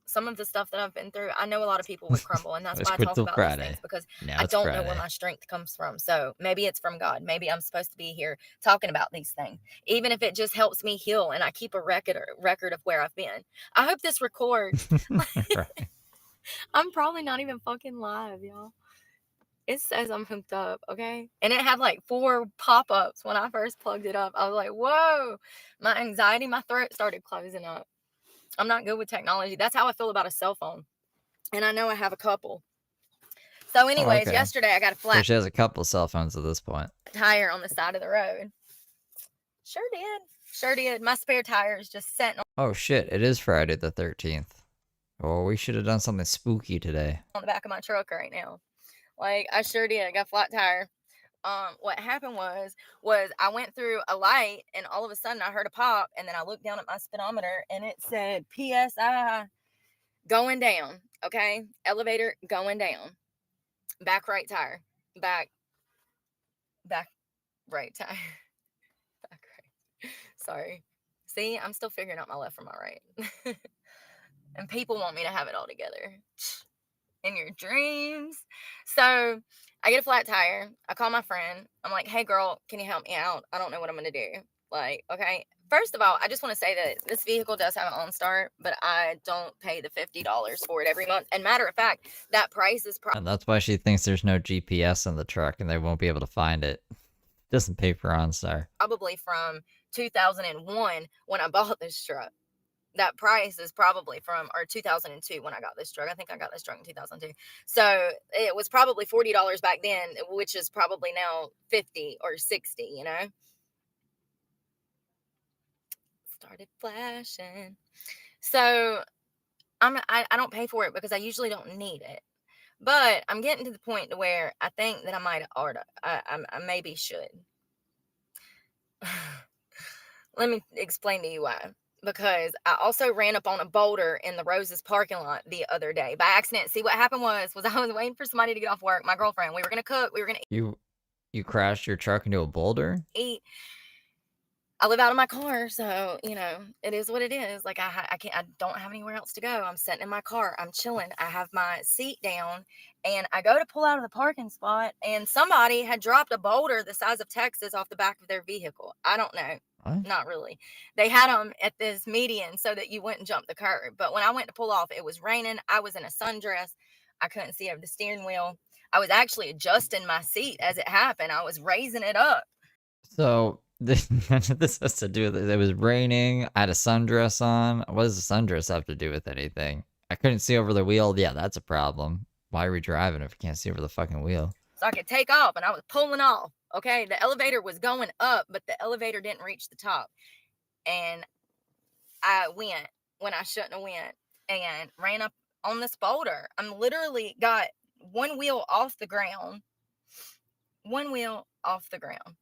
some of the stuff that I've been through. I know a lot of people would crumble, and that's why I talk about these things, because I don't know where my strength comes from. So maybe it's from God. Maybe I'm supposed to be here talking about these things, even if it just helps me heal and I keep a record of where I've been. I hope this records. Right. I'm probably not even fucking live, y'all. It says I'm hooked up, okay? And it had like 4 pop-ups when I first plugged it up. I was like, whoa, my anxiety, my throat started closing up. I'm not good with technology. That's how I feel about a cell phone. And I know I have a couple. So anyways, Yesterday I got a flat So she has a couple cell phones at this point. tire on the side of the road. Sure did. My spare tire is just sitting Oh shit, it is Friday the 13th. Oh, we should have done something spooky today. on the back of my truck right now. Like, I sure did. I got a flat tire. What happened was I went through a light, and all of a sudden I heard a pop, and then I looked down at my speedometer and it said PSI going down. Okay. Elevator going down. Back right tire. Back right tire. Back right. Sorry. See, I'm still figuring out my left from my right. And people want me to have it all together. In your dreams. So I get a flat tire. I call my friend. I'm like, hey girl, can you help me out? I don't know what I'm going to do. Like, okay. First of all, I just want to say that this vehicle does have an OnStar, but I don't pay the $50 for it every month. And matter of fact, that price is And that's why she thinks there's no GPS in the truck and they won't be able to find it. Doesn't pay for OnStar. probably from 2001 when I bought this truck. That price is probably from, or 2002 when I got this truck. I think I got this truck in 2002. So it was probably $40 back then, which is probably now 50 or 60, you know? Started flashing. So I don't pay for it because I usually don't need it. But I'm getting to the point to where I think that I might order. I maybe should. Let me explain to you why. Because I also ran up on a boulder in the Roses parking lot the other day by accident. See, what happened was I was waiting for somebody to get off work. My girlfriend, we were going to cook. We were going to You crashed your truck into a boulder? eat. I live out of my car, so, you know, it is what it is. Like, I don't have anywhere else to go. I'm sitting in my car. I'm chilling. I have my seat down, and I go to pull out of the parking spot, and somebody had dropped a boulder the size of Texas off the back of their vehicle. I don't know. What? Not really. They had them at this median so that you wouldn't jump the curb. But when I went to pull off, it was raining. I was in a sundress. I couldn't see over the steering wheel. I was actually adjusting my seat as it happened. I was raising it up. So this has to do with it. It was raining. I had a sundress on. What does a sundress have to do with anything? I couldn't see over the wheel. Yeah, that's a problem. Why are we driving if you can't see over the fucking wheel? So I could take off, and I was pulling off. Okay, the elevator was going up, but the elevator didn't reach the top. And I went when I shouldn't have went and ran up on this boulder. I'm literally got one wheel off the ground. One wheel off the ground.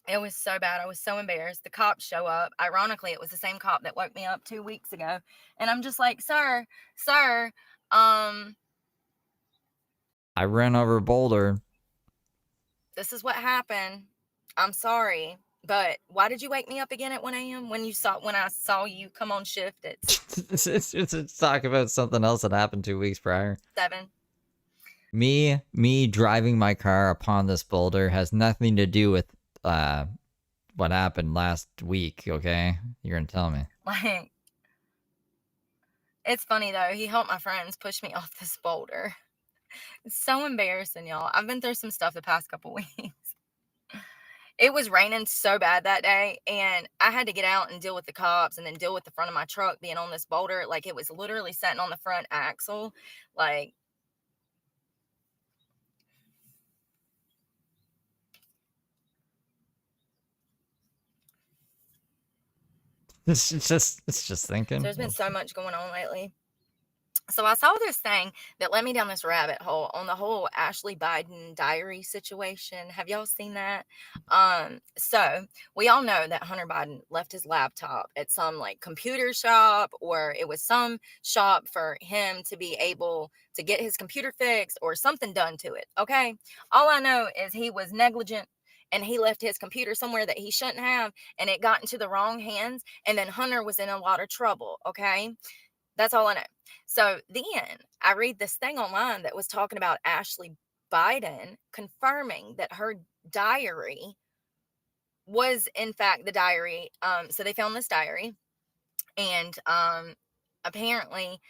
It was so bad. I was so embarrassed. The cops show up. Ironically, it was the same cop that woke me up 2 weeks ago. And I'm just like, sir, I ran over a boulder. this is what happened. I'm sorry. But why did you wake me up again at 1 a.m. when I saw you come on shift at It's talk about something else that happened 2 weeks prior. 7? Me driving my car upon this boulder has nothing to do with what happened last week, okay? You're gonna tell me. Like, it's funny though. He helped my friends push me off this boulder. It's so embarrassing, y'all. I've been through some stuff the past couple weeks. It was raining so bad that day, and I had to get out and deal with the cops and then deal with the front of my truck being on this boulder. Like, it was literally sitting on the front axle. Like, It's just thinking. so there's been so much going on lately. So I saw this thing that led me down this rabbit hole on the whole Ashley Biden diary situation. Have y'all seen that? So we all know that Hunter Biden left his laptop at some like computer shop, or it was some shop for him to be able to get his computer fixed or something done to it. Okay. All I know is he was negligent and he left his computer somewhere that he shouldn't have, and it got into the wrong hands. And then Hunter was in a lot of trouble. Okay. That's all I know. So then I read this thing online that was talking about Ashley Biden confirming that her diary was in fact the diary. So they found this diary, and apparently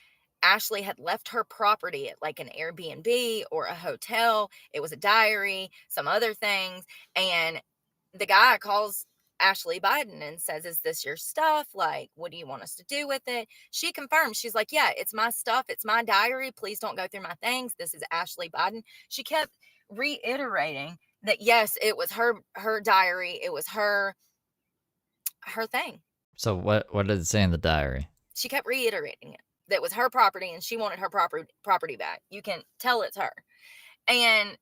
Ashley had left her property at like an Airbnb or a hotel. It was a diary, some other things, and the guy calls Ashley Biden and says, is this your stuff? Like, what do you want us to do with it? She confirms. She's like, yeah, it's my stuff. It's my diary. Please don't go through my things. This is Ashley Biden. She kept reiterating that, yes, it was her diary. It was her thing. So what did it say in the diary? She kept reiterating it. That was her property and she wanted her property back. You can tell it's her. And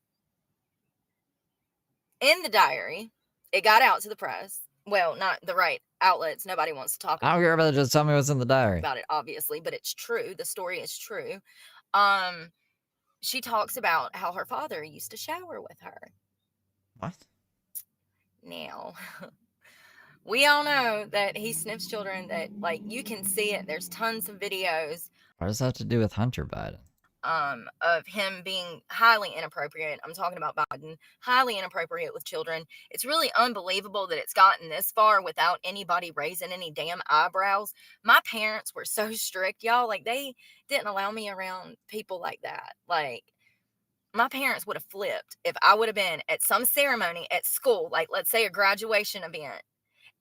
in the diary, it got out to the press. Well, not the right outlets. Nobody wants to talk I don't care about it. Just tell me what's in the diary. about it, obviously, but it's true. The story is true. She talks about how her father used to shower with her. What? Now, We all know that he sniffs children, that like you can see it. There's tons of videos What does that have to do with Hunter Biden? of him being highly inappropriate. I'm talking about Biden, highly inappropriate with children. It's really unbelievable that it's gotten this far without anybody raising any damn eyebrows. My parents were so strict, y'all. Like, they didn't allow me around people like that. Like, my parents would have flipped if I would have been at some ceremony at school, like let's say a graduation event,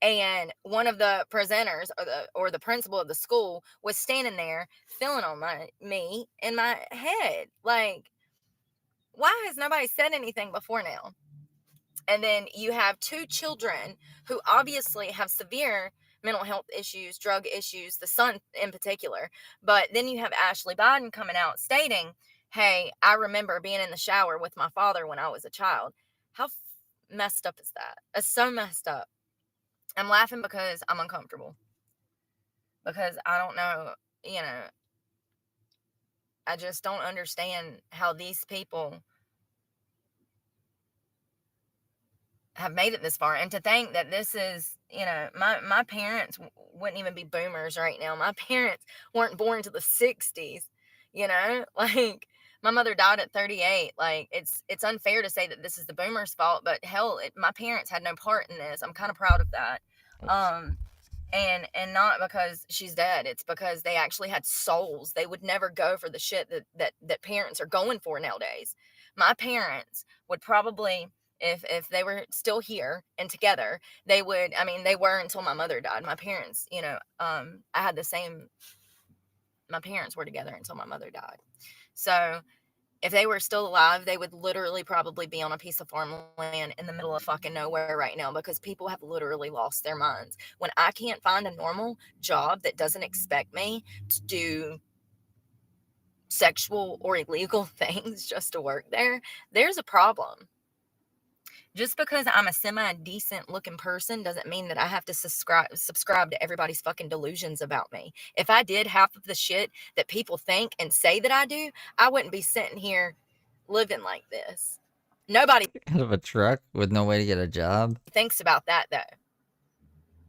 and one of the presenters or the principal of the school was standing there feeling on me in my head. Like, why has nobody said anything before now? And then you have two children who obviously have severe mental health issues, drug issues, the son in particular. But then you have Ashley Biden coming out stating, hey, I remember being in the shower with my father when I was a child. How messed up is that? It's so messed up. I'm laughing because I'm uncomfortable. Because I don't know, I just don't understand how these people have made it this far. And to think that this is, my parents wouldn't even be boomers right now. My parents weren't born to the 60s, like my mother died at 38. Like, it's unfair to say that this is the boomers' fault, but hell, my parents had no part in this. I'm kind of proud of that. And not because she's dead. It's because they actually had souls. They would never go for the shit that parents are going for nowadays. My parents would probably, if they were still here and together, they would, I mean, they were until my mother died. My parents, I had the same, my parents were together until my mother died. So if they were still alive, they would literally probably be on a piece of farmland in the middle of fucking nowhere right now, because people have literally lost their minds. When I can't find a normal job that doesn't expect me to do sexual or illegal things just to work there, there's a problem. Just because I'm a semi-decent looking person doesn't mean that I have to subscribe to everybody's fucking delusions about me. If I did half of the shit that people think and say that I do, I wouldn't be sitting here living like this. Nobody Out of a truck with no way to get a job? thinks about that, though.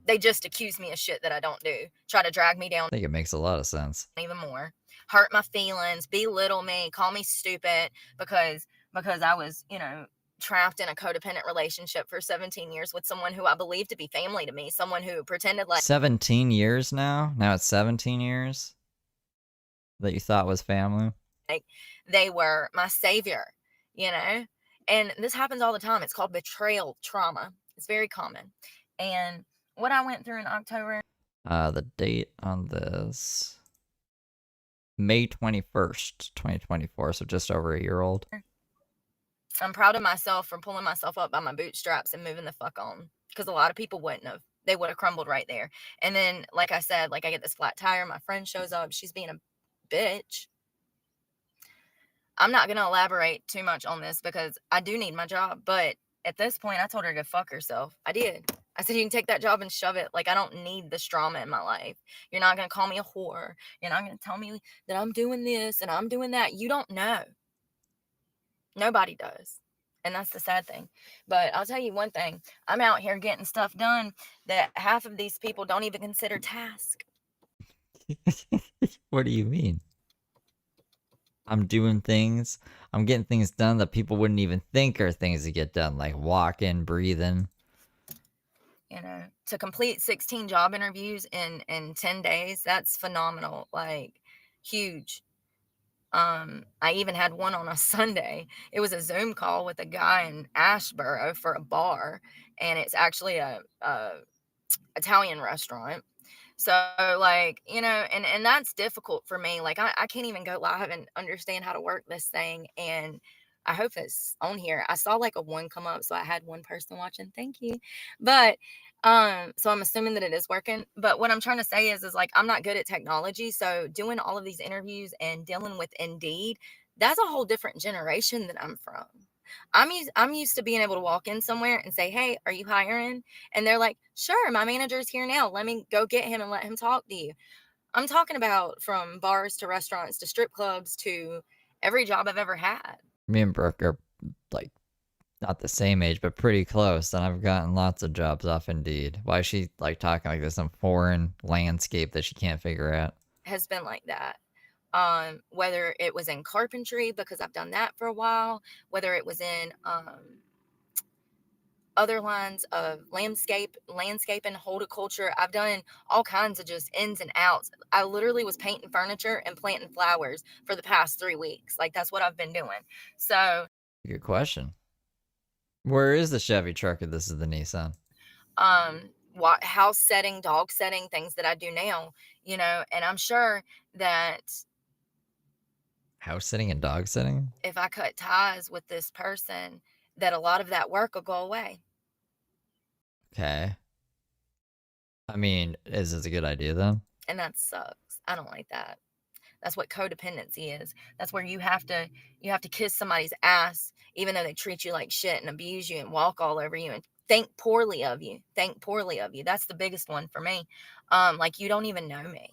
They just accuse me of shit that I don't do. Try to drag me down I think it makes a lot of sense. even more. Hurt my feelings, belittle me, call me stupid because I was, trapped in a codependent relationship for 17 years with someone who I believed to be family to me, someone who pretended like 17 years now? Now it's 17 years that you thought was family? they were my savior, And this happens all the time. It's called betrayal trauma. It's very common. And what I went through in October. The date on this, May 21st, 2024, so just over a year old. I'm proud of myself for pulling myself up by my bootstraps and moving the fuck on, because a lot of people wouldn't have. They would have crumbled right there. And then, like I said, I get this flat tire. My friend shows up. She's being a bitch. I'm not going to elaborate too much on this because I do need my job. But at this point, I told her to go fuck herself. I did. I said, you can take that job and shove it. Like, I don't need this drama in my life. You're not going to call me a whore. You're not going to tell me that I'm doing this and I'm doing that. You don't know. Nobody does. And that's the sad thing. But I'll tell you one thing. I'm out here getting stuff done that half of these people don't even consider task. What do you mean? I'm doing things. I'm getting things done that people wouldn't even think are things to get done, like walking, breathing. To complete 16 job interviews in 10 days, that's phenomenal. Like, huge. I even had one on a Sunday. It was a Zoom call with a guy in Ashboro for a bar, and it's actually a Italian restaurant. So, and that's difficult for me. Like, I can't even go live and understand how to work this thing. And I hope it's on here. I saw a 1 come up, so I had one person watching. Thank you. But, so I'm assuming that it is working. But what I'm trying to say is I'm not good at technology. So doing all of these interviews and dealing with Indeed, that's a whole different generation that I'm from. I'm used to being able to walk in somewhere and say, hey, are you hiring? And they're like, sure, my manager's here now. Let me go get him and let him talk to you. I'm talking about from bars to restaurants to strip clubs to every job I've ever had. Me and Brooke are Not the same age, but pretty close. And I've gotten lots of jobs off Indeed. Why is she like talking like this some foreign landscape that she can't figure out? Has been like that. Whether it was in carpentry, because I've done that for a while, whether it was in other lines of landscape and horticulture. I've done all kinds of just ins and outs. I literally was painting furniture and planting flowers for the past 3 weeks. Like, that's what I've been doing. So, Good question. Where is the Chevy truck if this is the Nissan? what house setting, dog setting, things that I do now, and I'm sure that House sitting and dog sitting? if I cut ties with this person, that a lot of that work will go away. Okay. I mean, is this a good idea then? And that sucks. I don't like that. That's what codependency is. That's where you have to kiss somebody's ass, even though they treat you like shit and abuse you and walk all over you and think poorly of you. That's the biggest one for me. Like, you don't even know me.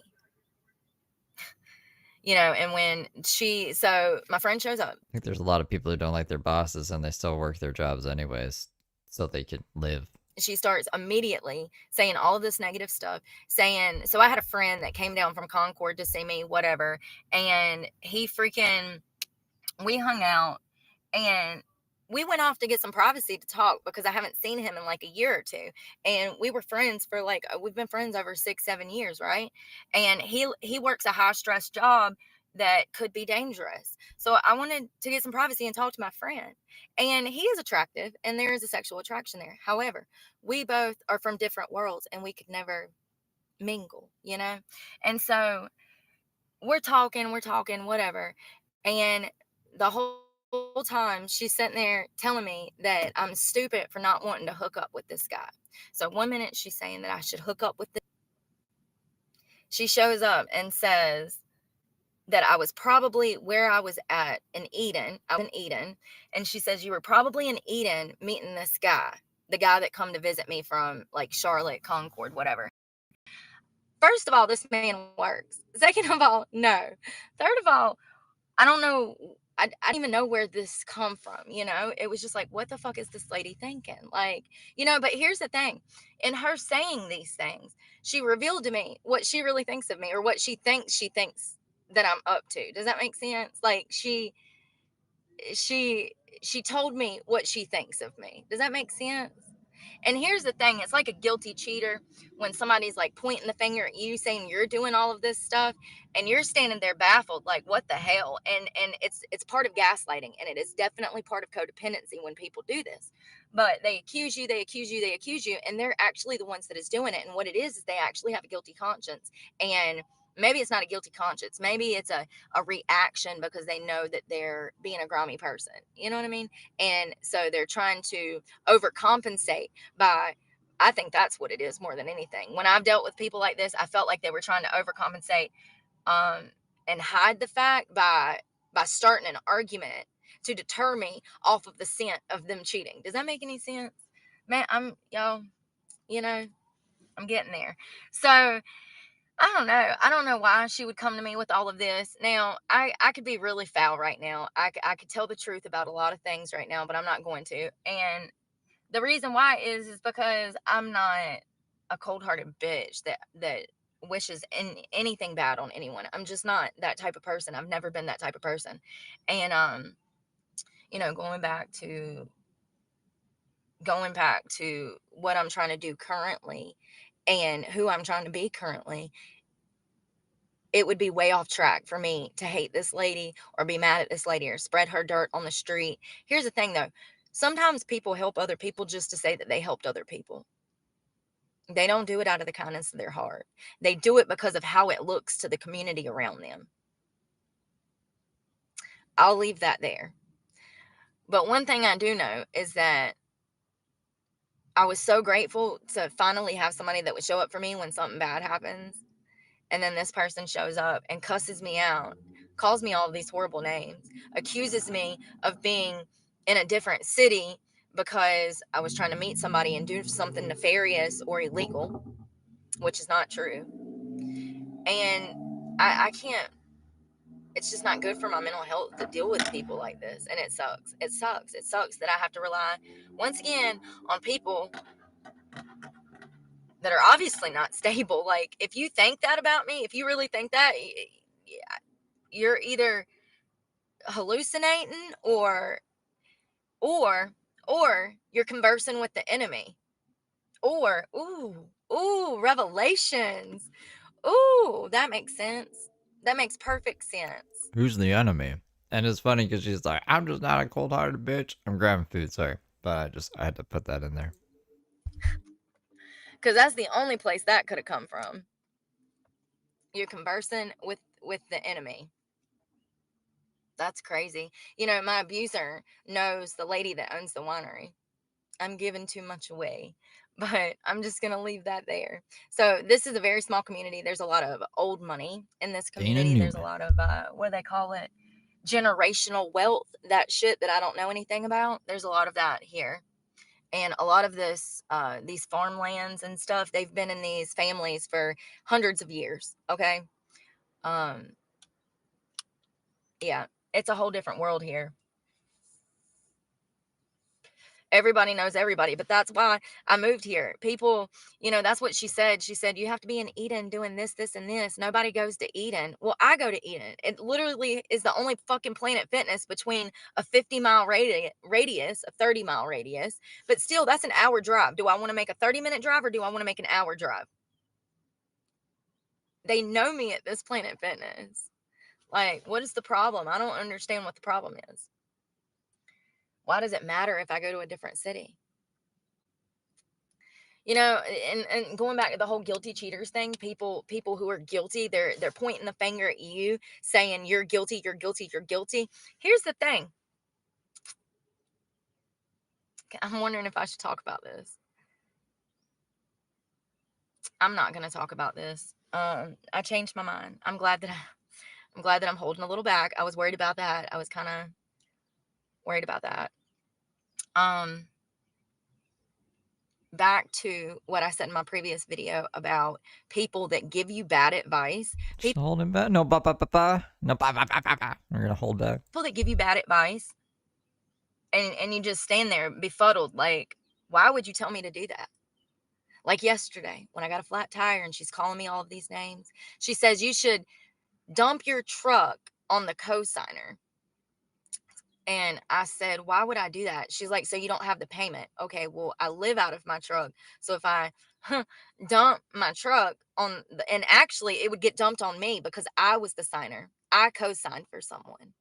And when so my friend shows up. I think there's a lot of people who don't like their bosses and they still work their jobs anyways so they could live. She starts immediately saying all of this negative stuff, saying, so I had a friend that came down from Concord to see me, whatever, and we hung out, and we went off to get some privacy to talk because I haven't seen him in like a year or two. And we were friends for we've been friends over 6-7 years, right? And he works a high stress job that could be dangerous. So I wanted to get some privacy and talk to my friend. And he is attractive and there is a sexual attraction there. However, we both are from different worlds and we could never mingle, And so we're talking, whatever. And the whole time she's sitting there telling me that I'm stupid for not wanting to hook up with this guy. So 1 minute she's saying that I should hook up with this. She shows up and says that I was probably where I was at in Eden. I was in Eden. And she says, you were probably in Eden meeting this guy, the guy that come to visit me from like Charlotte, Concord, whatever. First of all, this man works. Second of all, no. Third of all, I don't know. I didn't even know where this come from, It was just like, what the fuck is this lady thinking? Like, but here's the thing. In her saying these things, she revealed to me what she really thinks of me, or what she thinks that I'm up to. Does that make sense? Like, she told me what she thinks of me. Does that make sense? And here's the thing, it's like a guilty cheater when somebody's like pointing the finger at you saying you're doing all of this stuff and you're standing there baffled like, what the hell? And it's part of gaslighting, and it is definitely part of codependency when people do this. But they accuse you, and they're actually the ones that is doing it. And what it is they actually have a guilty conscience. And maybe it's not a guilty conscience. Maybe it's a reaction because they know that they're being a grimy person. You know what I mean? And so they're trying to overcompensate by, I think that's what it is more than anything. When I've dealt with people like this, I felt like they were trying to overcompensate and hide the fact by starting an argument to deter me off of the scent of them cheating. Does that make any sense? Man, I'm getting there. So I don't know why she would come to me with all of this. Now, I could be really foul right now. I could tell the truth about a lot of things right now, but I'm not going to. And the reason why is because I'm not a cold-hearted bitch that wishes anything bad on anyone. I'm just not that type of person. I've never been that type of person. And going back to what I'm trying to do currently and who I'm trying to be currently, it would be way off track for me to hate this lady or be mad at this lady or spread her dirt on the street. Here's the thing though. Sometimes people help other people just to say that they helped other people. They don't do it out of the kindness of their heart. They do it because of how it looks to the community around them. I'll leave that there. But one thing I do know is that I was so grateful to finally have somebody that would show up for me when something bad happens. And then this person shows up and cusses me out, calls me all of these horrible names, accuses me of being in a different city because I was trying to meet somebody and do something nefarious or illegal, which is not true. And I can't, it's just not good for my mental health to deal with people like this. And it sucks. It sucks. It sucks that I have to rely once again on people that are obviously not stable. Like, if you think that about me, if you really think that, you're either hallucinating or you're conversing with the enemy. Or revelations. Ooh, that makes sense. That makes perfect sense. Who's the enemy? And it's funny because she's like, I'm just not a cold-hearted bitch. I'm grabbing food, sorry. But I had to put that in there. Because that's the only place that could have come from. You're conversing with the enemy. That's crazy. You know, my abuser knows the lady that owns the winery. I'm giving too much away, but I'm just going to leave that there. So this is a very small community. There's a lot of old money in this community. There's a lot of, what do they call it? Generational wealth, that shit that I don't know anything about. There's a lot of that here. And a lot of this, these farmlands and stuff, they've been in these families for hundreds of years. Okay. Yeah, it's a whole different world here. Everybody knows everybody, but that's why I moved here. People, you know, that's what she said. She said, you have to be in Eden doing this, this, and this. Nobody goes to Eden. Well, I go to Eden. It literally is the only fucking Planet Fitness between a 50-mile radius, a 30-mile radius. But still, that's an hour drive. Do I want to make a 30-minute drive or do I want to make an hour drive? They know me at this Planet Fitness. Like, what is the problem? I don't understand what the problem is. Why does it matter if I go to a different city? You know, and going back to the whole guilty cheaters thing, people who are guilty, they're pointing the finger at you, saying you're guilty, you're guilty, you're guilty. Here's the thing. I'm wondering if I should talk about this. I'm not going to talk about this. I changed my mind. I'm glad that I'm holding a little back. I was worried about that. I was kind of worried about that. Back to what I said in my previous video about people that give you bad advice. Just holding back. No, no, we're gonna hold back. People that give you bad advice, and you just stand there befuddled, like, why would you tell me to do that? Like yesterday when I got a flat tire and she's calling me all of these names. She says you should dump your truck on the cosigner. And I said, why would I do that? She's like, so you don't have the payment. Okay, well, I live out of my truck. So if I dump my truck and actually it would get dumped on me because I was the signer. I co-signed for someone.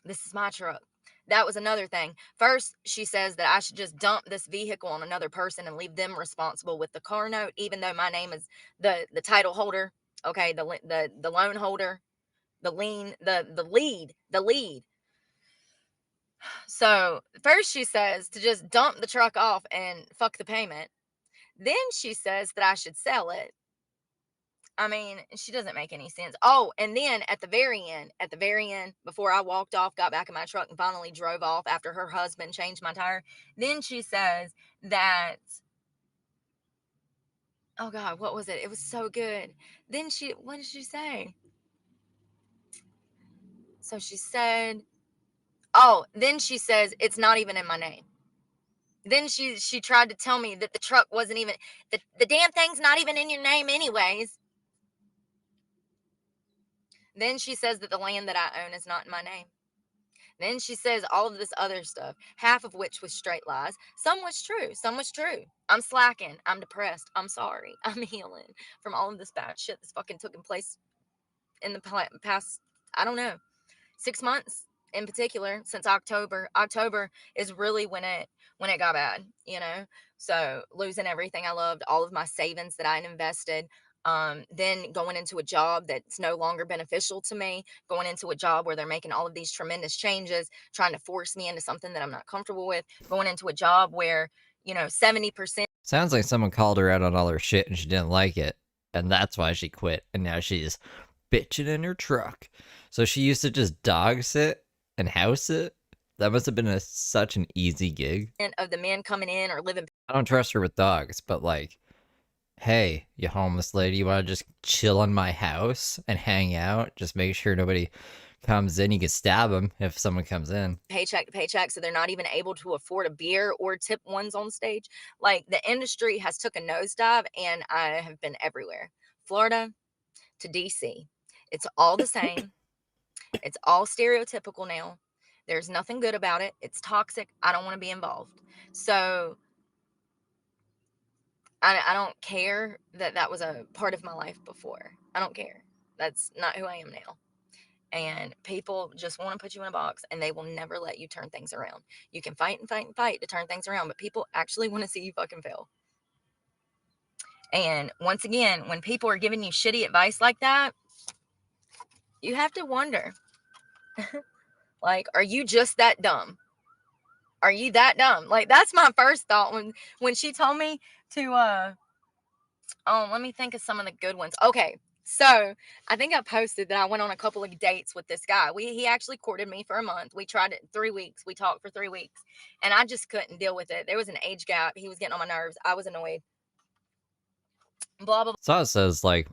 This is my truck. That was another thing. First, she says that I should just dump this vehicle on another person and leave them responsible with the car note, even though my name is the title holder. Okay, the loan holder. The lead. So first she says to just dump the truck off and fuck the payment. Then she says that I should sell it. I mean, she doesn't make any sense. Oh, and then at the very end, before I walked off, got back in my truck and finally drove off after her husband changed my tire, then she says that, oh God, what was it? It was so good. Then what did she say? So she said, then she says, it's not even in my name. Then she tried to tell me that the truck wasn't even, the damn thing's not even in your name anyways. Then she says that the land that I own is not in my name. Then she says all of this other stuff, half of which was straight lies. Some was true. I'm slacking. I'm depressed. I'm sorry. I'm healing from all of this bad shit that's fucking taken place in the past, I don't know, 6 months in particular, since October. October is really when it got bad, you know? So losing everything I loved, all of my savings that I had invested, then going into a job that's no longer beneficial to me, going into a job where they're making all of these tremendous changes, trying to force me into something that I'm not comfortable with, going into a job where, you know, 70%. Sounds like someone called her out on all her shit and she didn't like it. And that's why she quit. And now she's bitching in her truck. So she used to just dog sit and house it. That must have been such an easy gig. Of the men coming in or living. I don't trust her with dogs, but like, hey, you homeless lady, you want to just chill in my house and hang out? Just make sure nobody comes in. You can stab them if someone comes in. Paycheck to paycheck, so they're not even able to afford a beer or tip ones on stage. Like, the industry has took a nosedive, and I have been everywhere. Florida to DC. It's all the same. It's all stereotypical now. There's nothing good about it. It's toxic. I don't want to be involved. So I don't care that that was a part of my life before. I don't care. That's not who I am now. And people just want to put you in a box, and they will never let you turn things around. You can fight and fight and fight to turn things around, but people actually want to see you fucking fail. And once again, when people are giving you shitty advice like that, you have to wonder, like, are you just that dumb? Are you that dumb? Like, that's my first thought when she told me to oh, let me think of some of the good ones. Okay. So I think I posted that I went on a couple of dates with this guy. He actually courted me for a month. We tried it 3 weeks. We talked for 3 weeks, and I just couldn't deal with it. There was an age gap. He was getting on my nerves. I was annoyed. Blah blah. So it says like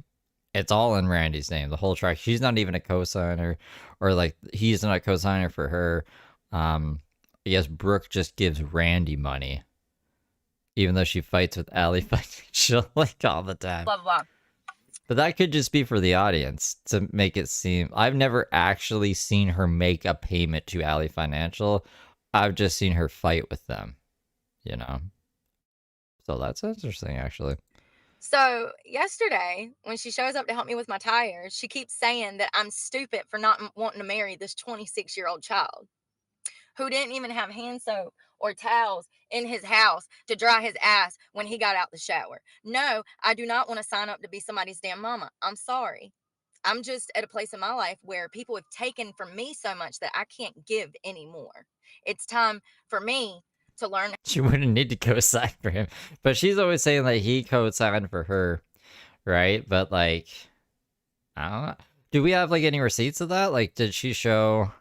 it's all in Randy's name. The whole track. She's not even a co-signer, or like he's not a co-signer for her. I guess Brooke just gives Randy money, even though she fights with Allie Financial like all the time. Blah blah blah. But that could just be for the audience to make it seem. I've never actually seen her make a payment to Allie Financial. I've just seen her fight with them, you know. So that's interesting, actually. So yesterday, when she shows up to help me with my tires, she keeps saying that I'm stupid for not wanting to marry this 26-year-old child who didn't even have hand soap or towels in his house to dry his ass when he got out the shower. No, I do not want to sign up to be somebody's damn mama. I'm sorry. I'm just at a place in my life where people have taken from me so much that I can't give anymore. It's time for me to learn. She wouldn't need to co-sign for him, but she's always saying that he co-signed for her, right? But like, I don't know. Do we have like any receipts of that? Like, did she show?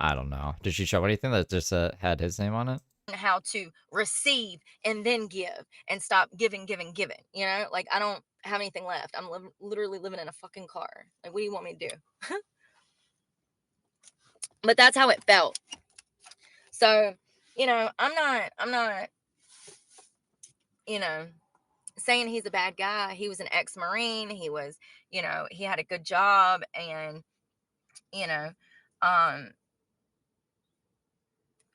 I don't know. Did she show anything that just had his name on it? How to receive and then give, and stop giving. You know, like, I don't have anything left. I'm literally living in a fucking car. Like, what do you want me to do? But that's how it felt. So, you know, I'm not, you know, saying he's a bad guy. He was an ex-Marine. He was, you know, he had a good job, and, you know,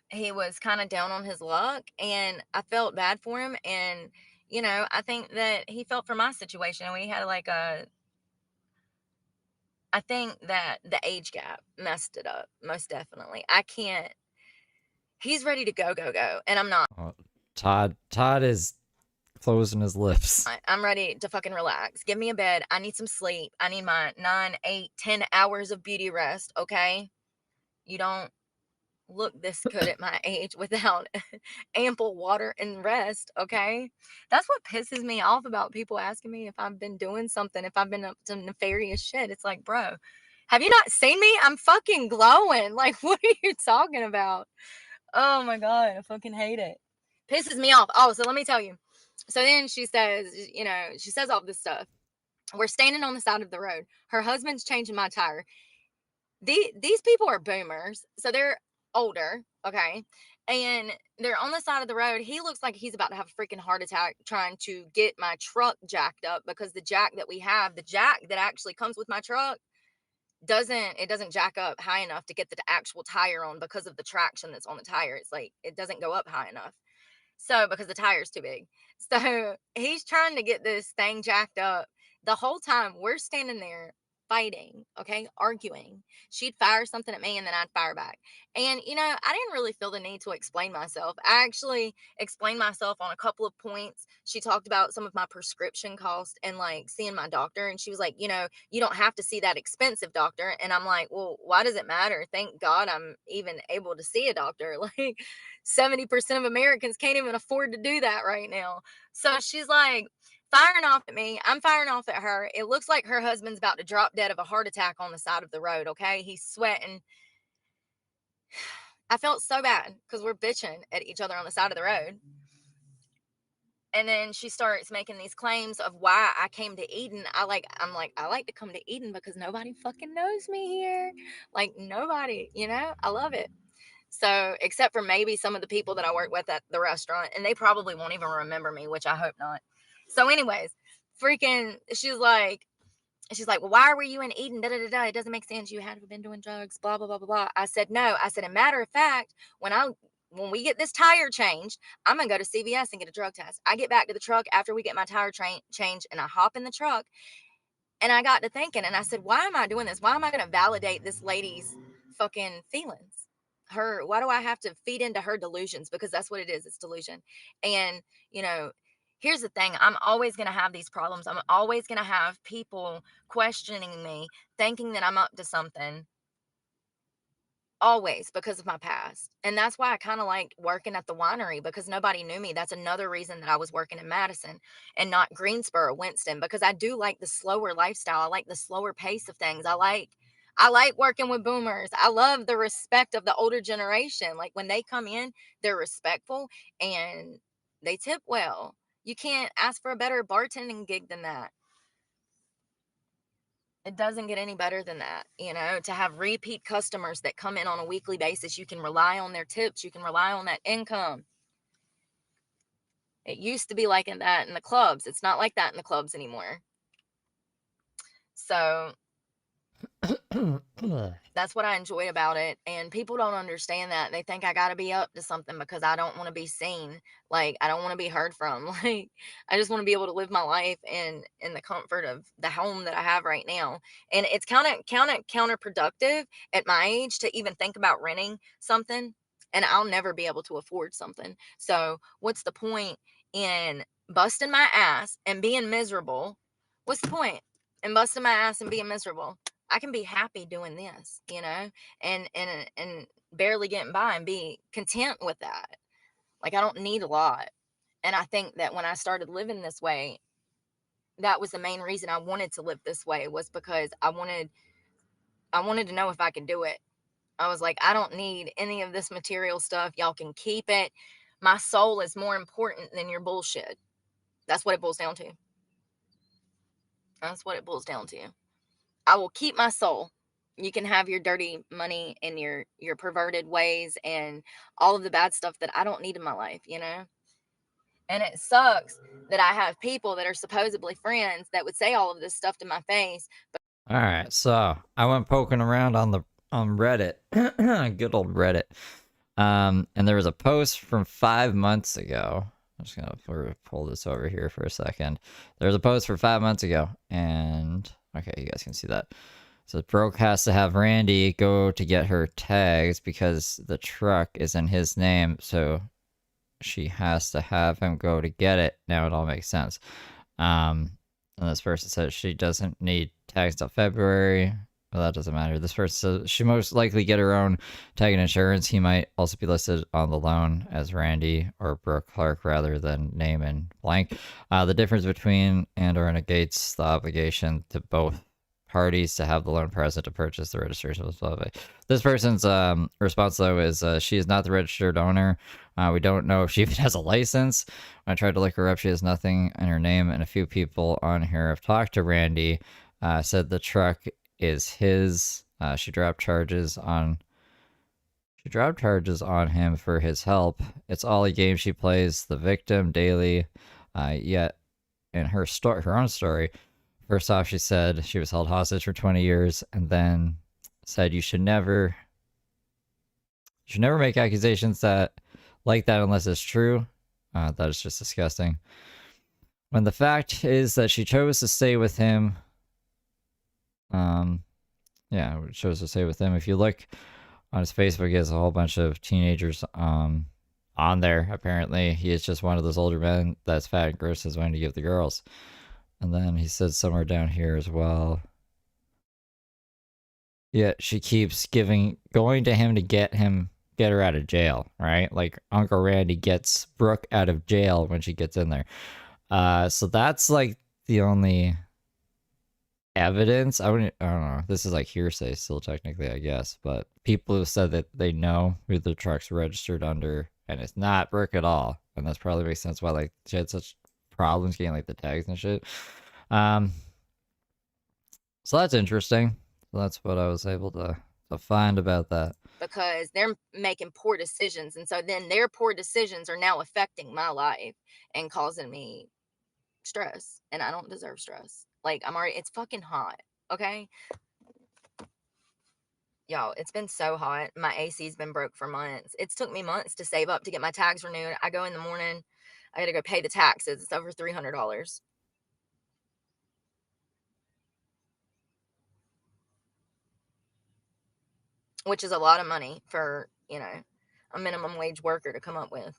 he was kind of down on his luck, and I felt bad for him. And, you know, I think that he felt for my situation. We had like I think that the age gap messed it up, most definitely. I can't, he's ready to go, and I'm not. Oh, Todd is closing his lips. I'm ready to fucking relax. Give me a bed. I need some sleep. I need my 9, 8, 10 hours of beauty rest. Okay. You don't look this good at my age without ample water and rest. Okay. That's what pisses me off about people asking me if I've been doing something, if I've been up to nefarious shit. It's like, bro, have you not seen me? I'm fucking glowing. Like, what are you talking about? Oh my God. I fucking hate it. Pisses me off. Oh, so let me tell you. So then she says, you know, she says all this stuff. We're standing on the side of the road. Her husband's changing my tire. These people are boomers, so they're older, okay? And they're on the side of the road. He looks like he's about to have a freaking heart attack trying to get my truck jacked up, because the jack that we have, the jack that actually comes with my truck, doesn't jack up high enough to get the actual tire on, because of the traction that's on the tire. It's like it doesn't go up high enough. So, because the tire's too big. So he's trying to get this thing jacked up. The whole time we're standing there fighting, okay, arguing. She'd fire something at me, and then I'd fire back. And, you know, I didn't really feel the need to explain myself. I actually explained myself on a couple of points. She talked about some of my prescription costs and like seeing my doctor. And she was like, you know, you don't have to see that expensive doctor. And I'm like, well, why does it matter? Thank God I'm even able to see a doctor. Like, 70% of Americans can't even afford to do that right now. So she's like firing off at me. I'm firing off at her. It looks like her husband's about to drop dead of a heart attack on the side of the road. Okay. He's sweating. I felt so bad because we're bitching at each other on the side of the road. And then she starts making these claims of why I came to Eden. I'm like, I like to come to Eden because nobody fucking knows me here. Like, nobody, I love it. So, except for maybe some of the people that I work with at the restaurant, and they probably won't even remember me, which I hope not. So, anyways, freaking, she's like, well, why were you in Eden? Da, da, da, da. It doesn't make sense. You had been doing drugs, blah, blah, blah, blah, blah. I said, no. I said, a matter of fact, when we get this tire changed, I'm going to go to CVS and get a drug test. I get back to the truck after we get my tire changed, and I hop in the truck, and I got to thinking, and I said, why am I doing this? Why am I going to validate this lady's fucking feelings? Why do I have to feed into her delusions? Because that's what it is. It's delusion. And, here's the thing. I'm always going to have these problems. I'm always going to have people questioning me, thinking that I'm up to something. Always, because of my past. And that's why I kind of like working at the winery, because nobody knew me. That's another reason that I was working in Madison and not Greensboro, Winston, because I do like the slower lifestyle. I like the slower pace of things. I like working with boomers. I love the respect of the older generation. Like, when they come in, they're respectful and they tip well. You can't ask for a better bartending gig than that. It doesn't get any better than that, to have repeat customers that come in on a weekly basis. You can rely on their tips. You can rely on that income. It used to be like that in the clubs. It's not like that in the clubs anymore. So that's what I enjoy about it. And people don't understand that. They think I got to be up to something because I don't want to be seen. Like, I don't want to be heard from. Like, I just want to be able to live my life in the comfort of the home that I have right now. And it's kind of counterproductive at my age to even think about renting something. And I'll never be able to afford something. So what's the point in busting my ass and being miserable? What's the point in busting my ass and being miserable? I can be happy doing this, and barely getting by and be content with that. Like, I don't need a lot. And I think that when I started living this way, that was the main reason I wanted to live this way, was because I wanted to know if I could do it. I was like, I don't need any of this material stuff. Y'all can keep it. My soul is more important than your bullshit. That's what it boils down to. That's what it boils down to. I will keep my soul. You can have your dirty money and your perverted ways and all of the bad stuff that I don't need in my life, And it sucks that I have people that are supposedly friends that would say all of this stuff to my face. All right, so I went poking around on Reddit, good old Reddit, and there was a post from 5 months ago. I'm just gonna pull this over here for a second. There's a post for 5 months ago, and okay, you guys can see that. So Brooke has to have Randy go to get her tags because the truck is in his name, so she has to have him go to get it. Now it all makes sense. And this person says she doesn't need tags till February. Well, that doesn't matter. This person says she most likely get her own tag and insurance. He might also be listed on the loan as Randy or Brooke Clark rather than name and blank. The difference between and or negates the obligation to both parties to have the loan present to purchase the registration. This person's response, though, is she is not the registered owner. We don't know if she even has a license. When I tried to look her up, she has nothing in her name, and a few people on here have talked to Randy, said the truck is his. She dropped charges on him for his help. It's all a game she plays the victim daily. Yet in her own story, first off, she said she was held hostage for 20 years, and then said you should never make accusations like that unless it's true. That is just disgusting. When the fact is that she chose to stay with him. Chose to stay with him. If you look on his Facebook, he has a whole bunch of teenagers on there. Apparently, he is just one of those older men that's fat and gross is wanting to give the girls. And then he said somewhere down here as well. Yeah, she keeps going to him to get her out of jail, right? Like Uncle Randy gets Brooke out of jail when she gets in there. So that's like the only evidence. I don't know. This is like hearsay still technically, I guess. But people have said that they know who the truck's registered under, and it's not Brooke at all. And that's probably makes sense why like she had such problems getting like the tags and shit. So that's interesting. So that's what I was able to find about that. Because they're making poor decisions, and so then their poor decisions are now affecting my life and causing me stress, and I don't deserve stress. Like, it's fucking hot, okay? Y'all, it's been so hot. My AC's been broke for months. It's took me months to save up to get my tags renewed. I go in the morning, I gotta go pay the taxes. It's over $300. Which is a lot of money for, a minimum wage worker to come up with.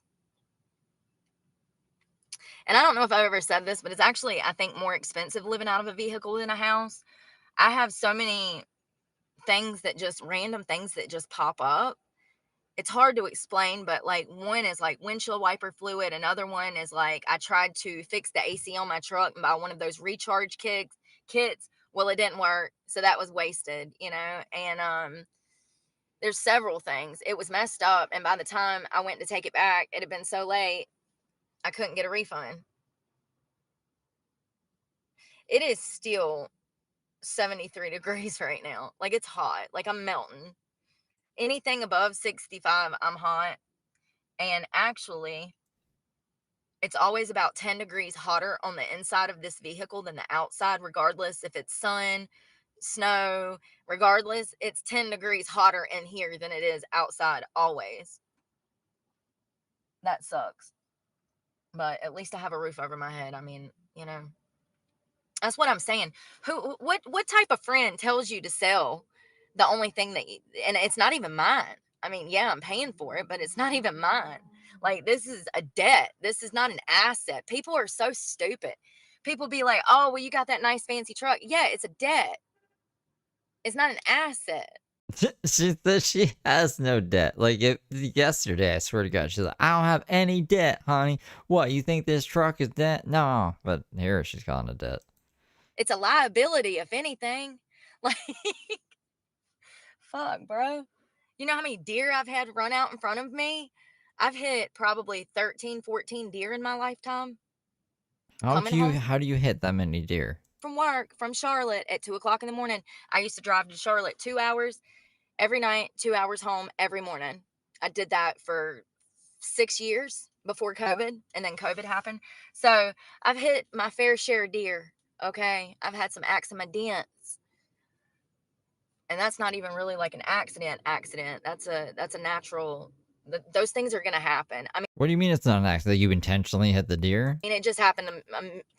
And I don't know if I've ever said this, but it's actually, I think, more expensive living out of a vehicle than a house. I have so many random things that just pop up. It's hard to explain, but like one is like windshield wiper fluid. Another one is like I tried to fix the AC on my truck and buy one of those recharge kits. Well, it didn't work, so that was wasted, and there's several things. It was messed up, and by the time I went to take it back, it had been so late, I couldn't get a refund. It is still 73 degrees right now. Like, it's hot. Like, I'm melting. Anything above 65, I'm hot. And actually, it's always about 10 degrees hotter on the inside of this vehicle than the outside, regardless if it's sun, snow, regardless. It's 10 degrees hotter in here than it is outside, always. That sucks. But at least I have a roof over my head. I mean, that's what I'm saying. What type of friend tells you to sell the only thing and it's not even mine. I mean, yeah, I'm paying for it, but it's not even mine. Like, this is a debt. This is not an asset. People are so stupid. People be like, oh, well, you got that nice fancy truck. Yeah, it's a debt. It's not an asset. She has no debt. Like, yesterday, I swear to God, she's like, I don't have any debt, honey. What, you think this truck is debt? No. But here she's calling it debt. It's a liability, if anything. Like, fuck, bro. You know how many deer I've had run out in front of me? I've hit probably 13, 14 deer in my lifetime. How do you hit that many deer? From work, from Charlotte at 2:00 in the morning. I used to drive to Charlotte 2 hours every night, 2 hours home every morning. I did that for 6 years before COVID, and then COVID happened. So I've hit my fair share of deer. Okay. I've had some accidents. And that's not even really like an accident. That's a natural, those things are going to happen. I mean, what do you mean it's not an accident? You intentionally hit the deer? I mean, it just happened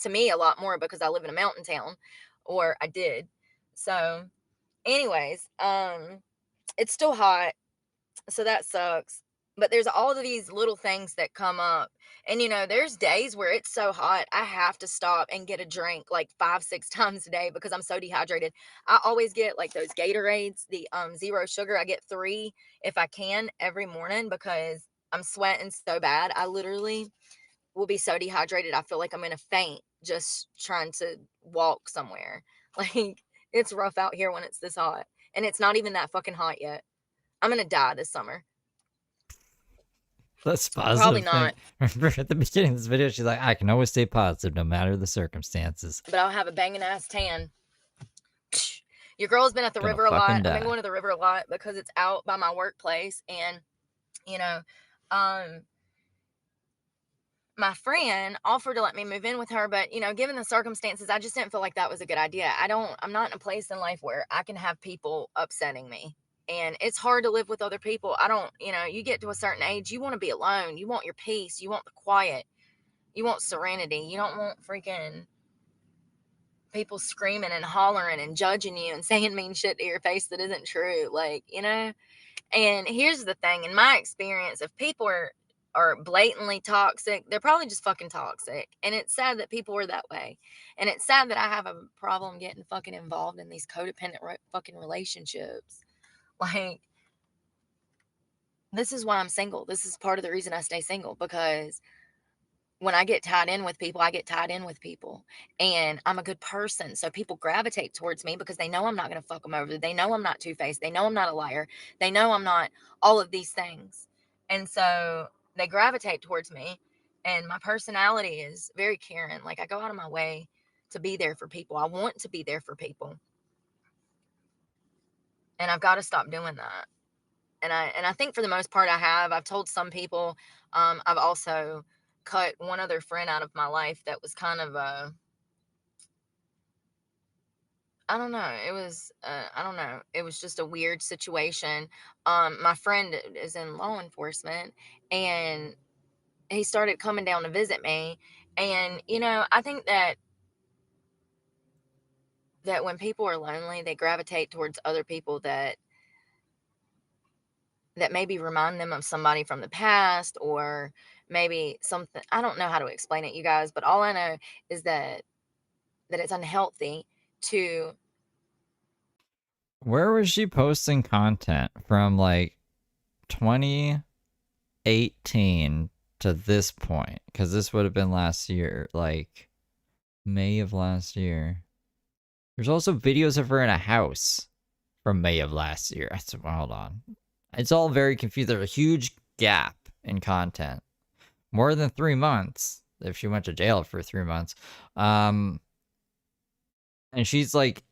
to me a lot more because I live in a mountain town, or I did. So anyways, it's still hot. So that sucks. But there's all of these little things that come up. And, there's days where it's so hot, I have to stop and get a drink like 5-6 times a day because I'm so dehydrated. I always get like those Gatorades, the zero sugar. I get 3 if I can every morning because I'm sweating so bad. I literally will be so dehydrated. I feel like I'm going to faint just trying to walk somewhere. Like, it's rough out here when it's this hot. And it's not even that fucking hot yet. I'm going to die this summer. That's positive. Probably not. Remember at the beginning of this video, she's like, I can always stay positive no matter the circumstances. But I'll have a banging ass tan. Your girl's been at the river a lot. I've been going to the river a lot because it's out by my workplace. And, my friend offered to let me move in with her. But, given the circumstances, I just didn't feel like that was a good idea. I'm not in a place in life where I can have people upsetting me. And it's hard to live with other people. You get to a certain age, you want to be alone. You want your peace. You want the quiet. You want serenity. You don't want freaking people screaming and hollering and judging you and saying mean shit to your face that isn't true. Like, and here's the thing. In my experience, if people are blatantly toxic, they're probably just fucking toxic. And it's sad that people are that way. And it's sad that I have a problem getting fucking involved in these codependent fucking relationships. Like, this is why I'm single. This is part of the reason I stay single, because when I get tied in with people, I get tied in with people. And I'm a good person. So people gravitate towards me because they know I'm not going to fuck them over. They know I'm not two-faced. They know I'm not a liar. They know I'm not all of these things. And so they gravitate towards me. And my personality is very caring. Like, I go out of my way to be there for people. I want to be there for people. And I've got to stop doing that. And I think for the most part I've told some people. I've also cut one other friend out of my life that was kind of I don't know. It was I don't know. It was just a weird situation. My friend is in law enforcement, and he started coming down to visit me. And I think that when people are lonely, they gravitate towards other people that maybe remind them of somebody from the past, or maybe something. I don't know how to explain it, you guys, but all I know is that it's unhealthy to. Where was she posting content from, like 2018 to this point? Because this would have been last year, like May of last year. There's also videos of her in a house from May of last year. Hold on. It's all very confused. There's a huge gap in content. More than 3 months if she went to jail for 3 months. And she's like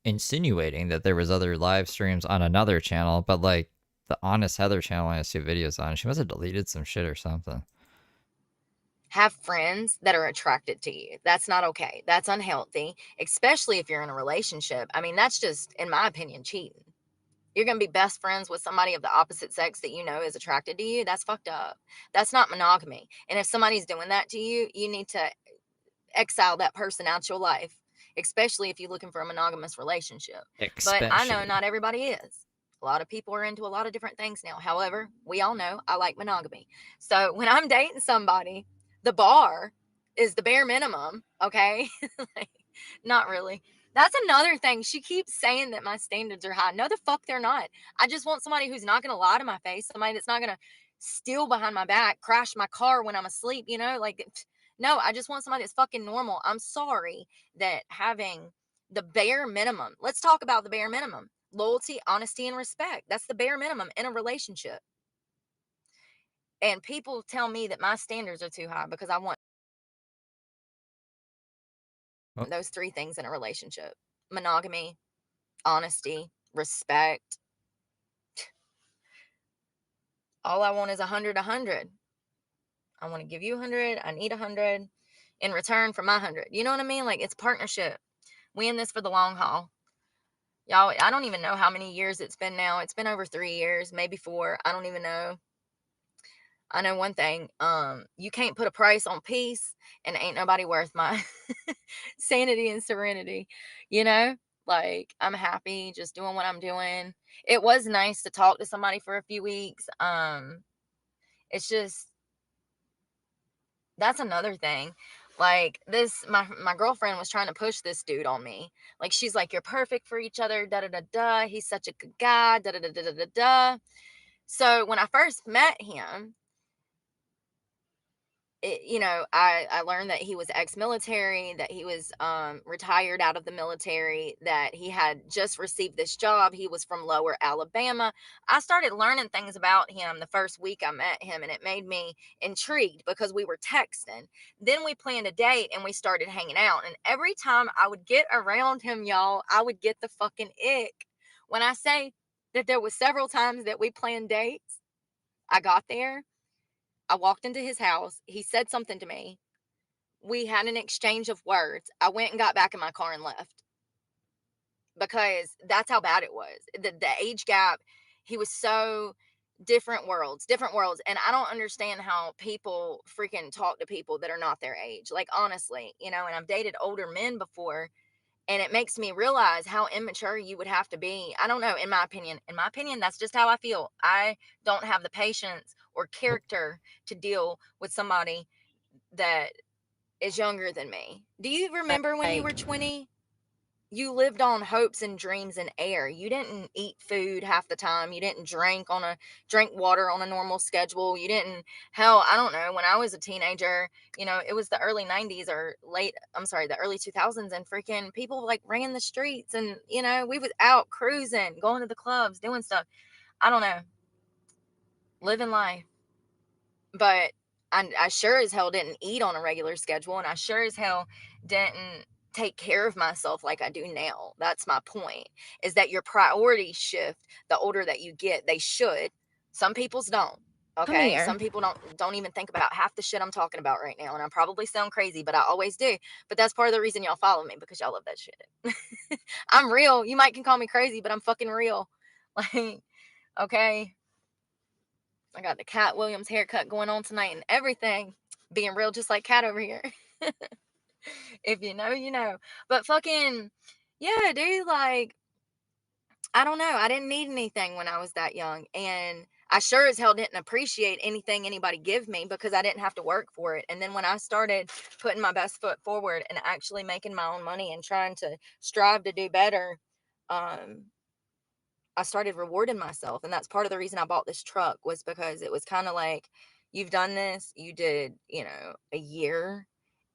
insinuating that there was other live streams on another channel, but like the Honest Heather channel I see videos on, she must have deleted some shit or something. Have friends that are attracted to you. That's not okay. That's unhealthy, especially if you're in a relationship. I mean, that's just, in my opinion, cheating. You're going to be best friends with somebody of the opposite sex that you know is attracted to you. That's fucked up. That's not monogamy. And if somebody's doing that to you, you need to exile that person out your life, especially if you're looking for a monogamous relationship. But I know not everybody is. A lot of people are into a lot of different things now. However, we all know I like monogamy. So when I'm dating somebody, the bar is the bare minimum, okay? Like, not really. That's another thing. She keeps saying that my standards are high. No, the fuck they're not. I just want somebody who's not going to lie to my face, somebody that's not going to steal behind my back, crash my car when I'm asleep, like, no, I just want somebody that's fucking normal. I'm sorry that having the bare minimum, let's talk about the bare minimum: loyalty, honesty, and respect. That's the bare minimum in a relationship. And people tell me that my standards are too high because I want those three things in a relationship: monogamy, honesty, respect. All I want is 100, 100. I want to give you 100. I need 100 in return for my 100. You know what I mean? Like, it's partnership. We in this for the long haul. Y'all, I don't even know how many years it's been now. It's been over 3 years, maybe 4. I don't even know. I know one thing. You can't put a price on peace, and ain't nobody worth my sanity and serenity. Like, I'm happy just doing what I'm doing. It was nice to talk to somebody for a few weeks. It's just, that's another thing. Like, this, my girlfriend was trying to push this dude on me. Like, she's like, "You're perfect for each other, da da da da. He's such a good guy, da da da da da da da." So when I first met him, I learned that he was ex-military, that he was retired out of the military, that he had just received this job. He was from Lower Alabama. I started learning things about him the first week I met him, and it made me intrigued because we were texting. Then we planned a date and we started hanging out. And every time I would get around him, y'all, I would get the fucking ick. When I say that there was several times that we planned dates, I got there, I walked into his house. He said something to me. We had an exchange of words. I went and got back in my car and left because that's how bad it was. The age gap, he was so different worlds. And I don't understand how people freaking talk to people that are not their age. Like, honestly, and I've dated older men before, and it makes me realize how immature you would have to be. I don't know, in my opinion, that's just how I feel. I don't have the patience or character to deal with somebody that is younger than me. Do you remember when you were 20? You lived on hopes and dreams and air. You didn't eat food half the time. You didn't drink water on a normal schedule. You didn't, hell, I don't know. When I was a teenager, it was the early 90s or the early 2000s, and freaking people like ran the streets, and, we was out cruising, going to the clubs, doing stuff. I don't know. Living life. But I sure as hell didn't eat on a regular schedule, and I sure as hell didn't take care of myself like I do now. That's my point, is that your priorities shift the older that you get. They should. Some people's don't. Come Okay. here. Some people don't even think about half the shit I'm talking about right now. And I probably sound crazy, but I always do. But that's part of the reason y'all follow me, because y'all love that shit. I'm real. You might can call me crazy, but I'm fucking real. Like, okay. I got the Cat Williams haircut going on tonight and everything. Being real just like Cat over here. If you know, you know. But fucking, yeah, dude, like, I don't know. I didn't need anything when I was that young. And I sure as hell didn't appreciate anything anybody give me, because I didn't have to work for it. And then when I started putting my best foot forward and actually making my own money and trying to strive to do better, I started rewarding myself. And that's part of the reason I bought this truck, was because it was kind of like, you've done this, you did, a year,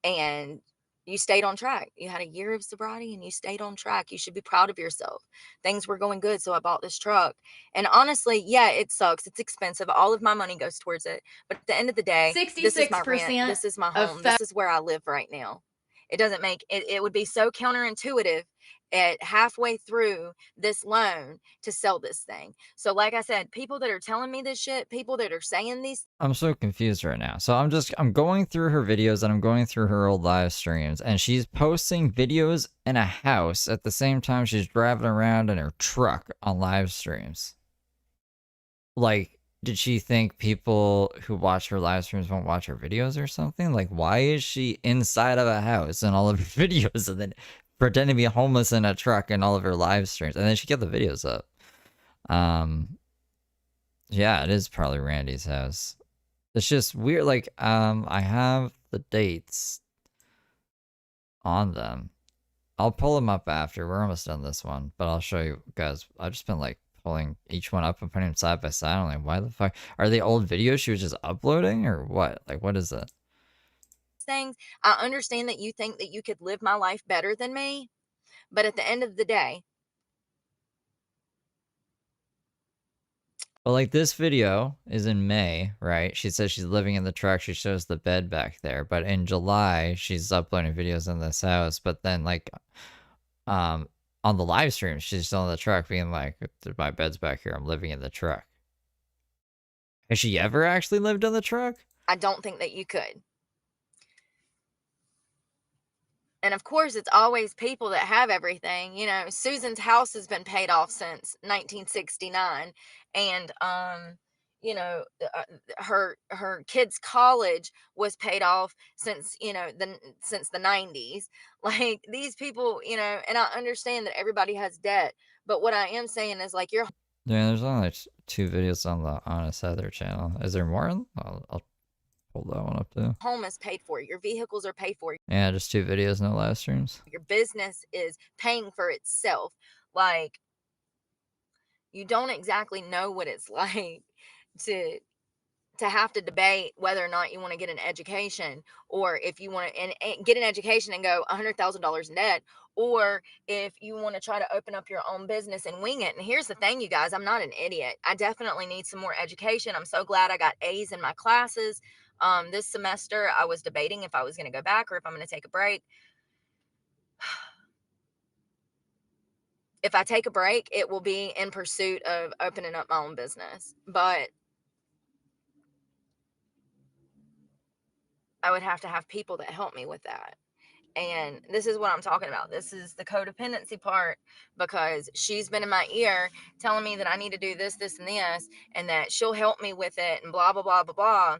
and you stayed on track. You had a year of sobriety and you stayed on track. You should be proud of yourself. Things were going good. So I bought this truck. And honestly, yeah, it sucks. It's expensive. All of my money goes towards it. But at the end of the day, this is my rent. This is my home. This is where I live right now. It doesn't make it, it would be so counterintuitive at halfway through this loan to sell this thing. So like I said, people that are telling me this shit, people that are saying these, I'm so confused right now. So I'm going through her videos and I'm going through her old live streams, and she's posting videos in a house at the same time she's driving around in her truck on live streams. Like, did she think people who watch her live streams won't watch her videos or something? Like, why is she inside of a house in all of her videos and then pretending to be homeless in a truck in all of her live streams? And then she get the videos up. Yeah, it is probably Randy's house. It's just weird. Like, I have the dates on them. I'll pull them up after. We're almost done this one, but I'll show you guys. I've just been like pulling each one up and putting them side by side. I'm like, why the fuck are they old videos she was just uploading, or what? Like, what is it? things, I understand that you think that you could live my life better than me, but at the end of the day, Well, like, this video is in May, right? She says she's living in the truck. She shows the bed back there. But in July, she's uploading videos in this house. But then, like, on the live stream, she's still in the truck being like, my bed's back here. I'm living in the truck. Has she ever actually lived in the truck? I don't think that you could. And of course, it's always people that have everything. Susan's house has been paid off since 1969. And, her kids' college was paid off since, since the 90s. Like, these people, and I understand that everybody has debt. But what I am saying is, like, Yeah, there's only like 2 videos on the Honest Heather channel. Is there more? I'll pull that one up too. home is paid for, your vehicles are paid for, Yeah, just 2 videos, no live streams. your business is paying for itself. Like, you don't exactly know what it's like to have to debate whether or not you want to get an education, or if you want to and get an education and go $100,000 in debt, or if you want to try to open up your own business and wing it. And here's the thing, you guys, I'm not an idiot. I definitely need some more education. I'm so glad I got A's in my classes. This semester I was debating if I was going to go back or if I'm going to take a break. If I take a break, it will be in pursuit of opening up my own business. But I would have to have people that help me with that. And this is what I'm talking about. This is the codependency part, because she's been in my ear telling me that I need to do this, this, and this, and that she'll help me with it, and blah, blah, blah, blah, blah.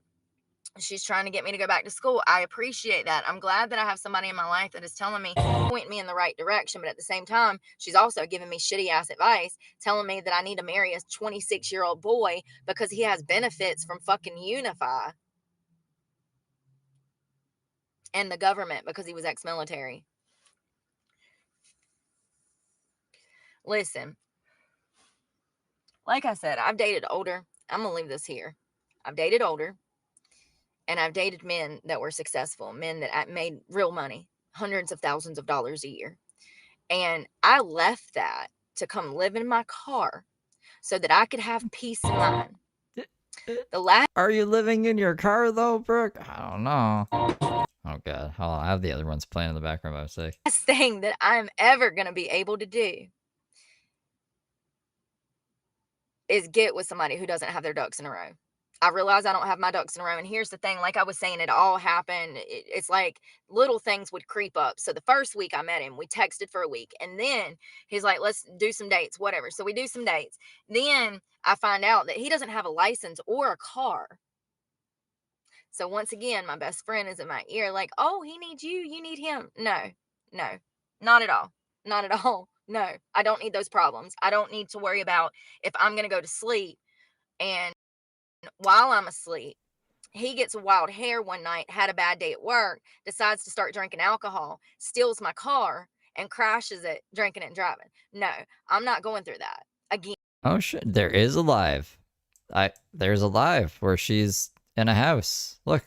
She's trying to get me to go back to school. I appreciate that. I'm glad that I have somebody in my life that is telling me, point me in the right direction. But at the same time, she's also giving me shitty ass advice, telling me that I need to marry a 26-year-old boy because he has benefits from fucking Unify and the government because he was ex-military. Listen, like I said, I've dated older. I'm going to leave this here. I've dated older, and I've dated men that were successful, men that made real money, hundreds of thousands of dollars a year. And I left that to come live in my car so that I could have peace of mind. The last Are you living in your car though, Brooke? I don't know. Oh god, hold on. I have the other ones playing in the background by mistake. thing that I'm ever going to be able to do is get with somebody who doesn't have their ducks in a row. I realize I don't have my ducks in a row. And here's the thing, like I was saying, it all happened. It's like little things would creep up. So the first week I met him, we texted for a week. And then he's like, let's do some dates, whatever. So we do some dates. Then I find out that he doesn't have a license or a car. So once again, my best friend is in my ear, like, oh, he needs you, you need him. No, not at all. Not at all. No, I don't need those problems. I don't need to worry about if I'm going to go to sleep and while I'm asleep, he gets a wild hair one night, had a bad day at work, decides to start drinking alcohol, steals my car, and crashes it, drinking and driving. No, I'm not going through that again. Oh shit, there is a live. There's a live where she's in a house. Look,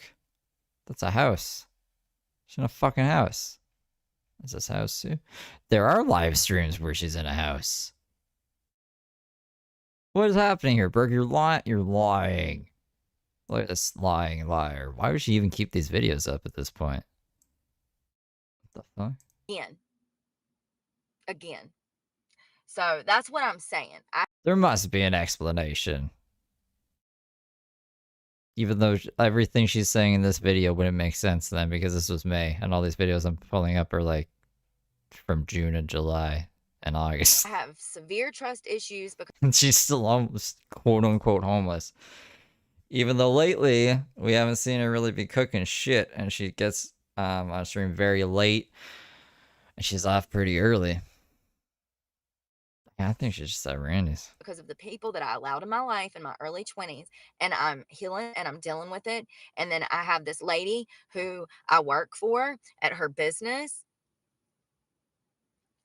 that's a house. She's in a fucking house. Is this house too? There are live streams where she's in a house. What is happening here, Brooke? You're lying. You're lying. Look at this lying liar. Why would she even keep these videos up at this point? What the fuck? Again. So that's what I'm saying. There must be an explanation. Even though everything she's saying in this video wouldn't make sense then, because this was May, and all these videos I'm pulling up are like from June and July and August. I have severe trust issues because And she's still almost quote unquote homeless. Even though lately we haven't seen her really be cooking shit, and she gets on stream very late, and she's off pretty early. Yeah, I think she's just at Randy's. because of the people that I allowed in my life in my early 20s, and I'm healing and I'm dealing with it. And then I have this lady who I work for at her business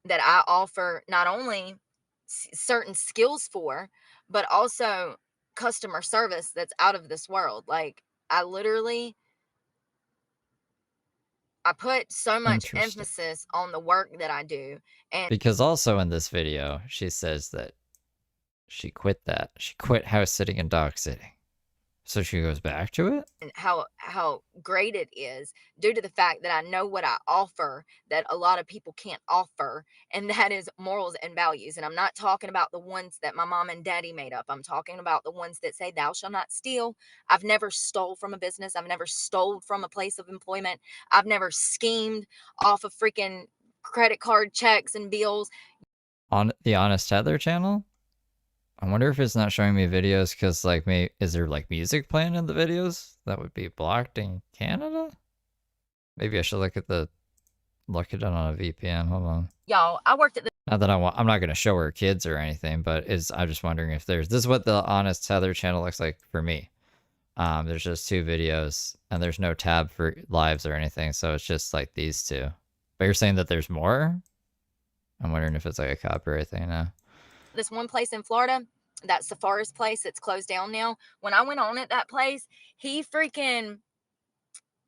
that I offer not only certain skills for, but also customer service that's out of this world. Like I put so much emphasis on the work that I do. And because also in this video, she says that she quit that. She quit house sitting and dog sitting. So she goes back to it? and how great it is due to the fact that I know what I offer that a lot of people can't offer, and that is morals and values. And I'm not talking about the ones that my mom and daddy made up. I'm talking about the ones that say thou shalt not steal. I've never stole from a business. I've never stole from a place of employment. I've never schemed off of freaking credit card checks and bills. On the Honest Heather channel? I wonder if it's not showing me videos because, like, is there, like, music playing in the videos? That would be blocked in Canada? Maybe I should look at it on a VPN. Hold on. Y'all, I worked at the Not that I'm not going to show her kids or anything, but I'm just wondering if this is what the Honest Heather channel looks like for me. There's just 2 videos, and there's no tab for lives or anything, so it's just, like, these 2. But you're saying that there's more? I'm wondering if it's, like, a copyright thing now. this one place in Florida, that Safari's place that's closed down now. When I went on at that place, he freaking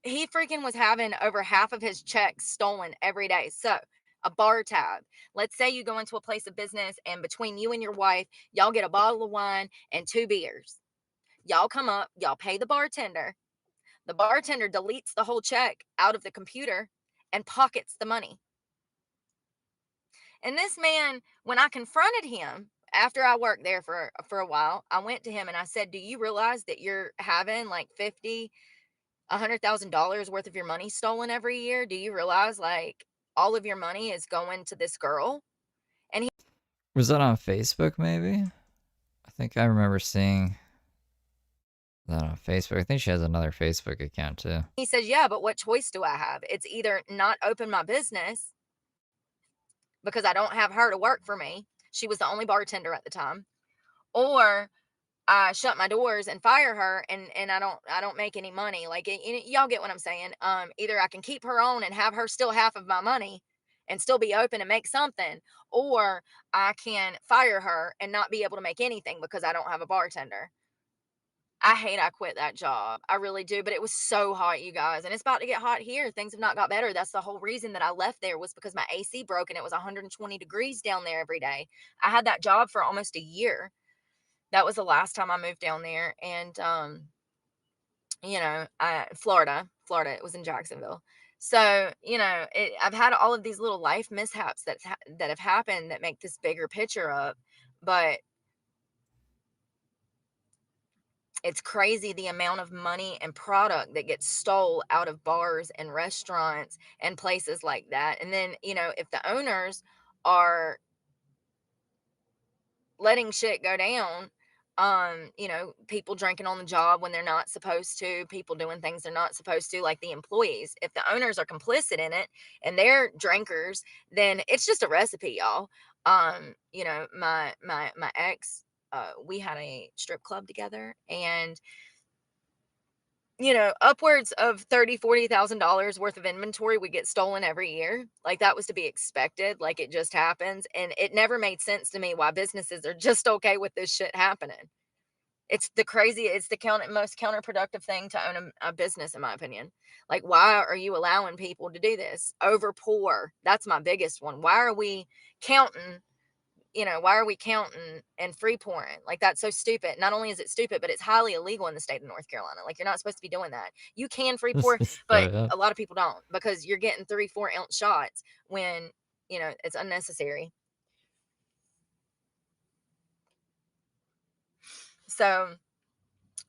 was having over half of his checks stolen every day. So a bar tab. Let's say you go into a place of business and between you and your wife, y'all get a bottle of wine and 2 beers. Y'all come up, y'all pay the bartender. The bartender deletes the whole check out of the computer and pockets the money. And this man, when I confronted him after I worked there for a while, I went to him and I said, do you realize that you're having like $100,000 worth of your money stolen every year? Do you realize like all of your money is going to this girl? And he was that on Facebook, maybe? I think I remember seeing that on Facebook. I think she has another Facebook account too. He says, yeah, but what choice do I have? It's either not open my business because I don't have her to work for me. She was the only bartender at the time. Or I shut my doors and fire her and I don't make any money. Like y'all get what I'm saying. Either I can keep her on and have her still half of my money and still be open and make something, or I can fire her and not be able to make anything because I don't have a bartender. I quit that job. I really do. But it was so hot, you guys. And it's about to get hot here. Things have not got better. That's the whole reason that I left there, was because my AC broke and it was 120 degrees down there every day. I had that job for almost a year. That was the last time I moved down there. And, Florida, it was in Jacksonville. So, I've had all of these little life mishaps that have happened that make this bigger picture up. But it's crazy the amount of money and product that gets stole out of bars and restaurants and places like that. And then, if the owners are letting shit go down, people drinking on the job when they're not supposed to, people doing things they're not supposed to, like the employees, if the owners are complicit in it and they're drinkers, then it's just a recipe, y'all. My ex, we had a strip club together, and upwards of $30,000-$40,000 worth of inventory would get stolen every year. Like, that was to be expected. Like, it just happens. And it never made sense to me why businesses are just okay with this shit happening. It's the most counterproductive thing to own a business, in my opinion. Like, why are you allowing people to do this? Over poor. That's my biggest one. Why are we counting and free pouring? Like, that's so stupid. Not only is it stupid, but it's highly illegal in the state of North Carolina. Like, you're not supposed to be doing that. You can free pour, but Yeah. a lot of people don't, because you're getting 3-4 ounce shots when, it's unnecessary. So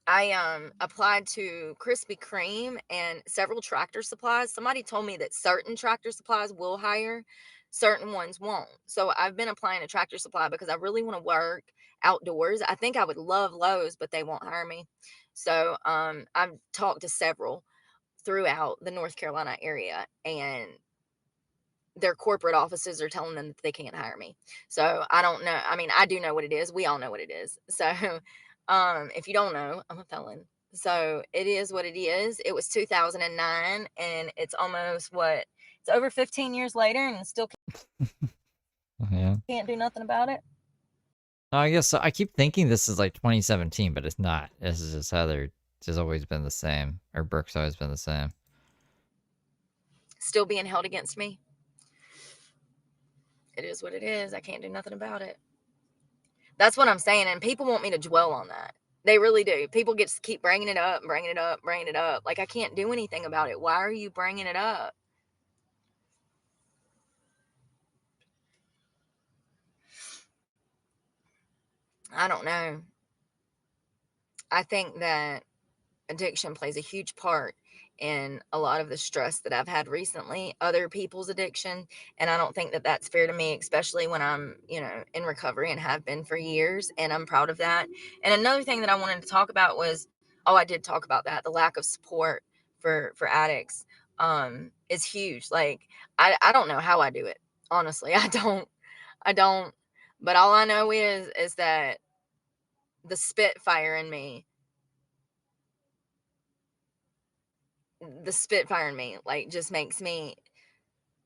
I applied to Krispy Kreme and several Tractor Supplies. Somebody told me that certain Tractor Supplies will hire, certain ones won't. So I've been applying to Tractor Supply because I really want to work outdoors. I think I would love Lowe's, but they won't hire me. So I've talked to several throughout the North Carolina area, and their corporate offices are telling them that they can't hire me. So I don't know. I mean, I do know what it is. We all know what it is. So if you don't know, I'm a felon. So it is what it is. It was 2009, and it's almost it's over 15 years later, and still Yeah. can't do nothing about it. I guess I keep thinking this is like 2017, but it's not. This is just how they're just always been the same, or Brooke's always been the same. Still being held against me. It is what it is. I can't do nothing about it. That's what I'm saying. And people want me to dwell on that. They really do. People keep bringing it up, bringing it up, bringing it up. Like, I can't do anything about it. Why are you bringing it up? I don't know. I think that addiction plays a huge part in a lot of the stress that I've had recently, other people's addiction. And I don't think that that's fair to me, especially when I'm, in recovery and have been for years. And I'm proud of that. And another thing that I wanted to talk about was, I did talk about that. The lack of support for addicts is huge. Like, I don't know how I do it. Honestly, I don't, but all I know is that the Spitfire in me like just makes me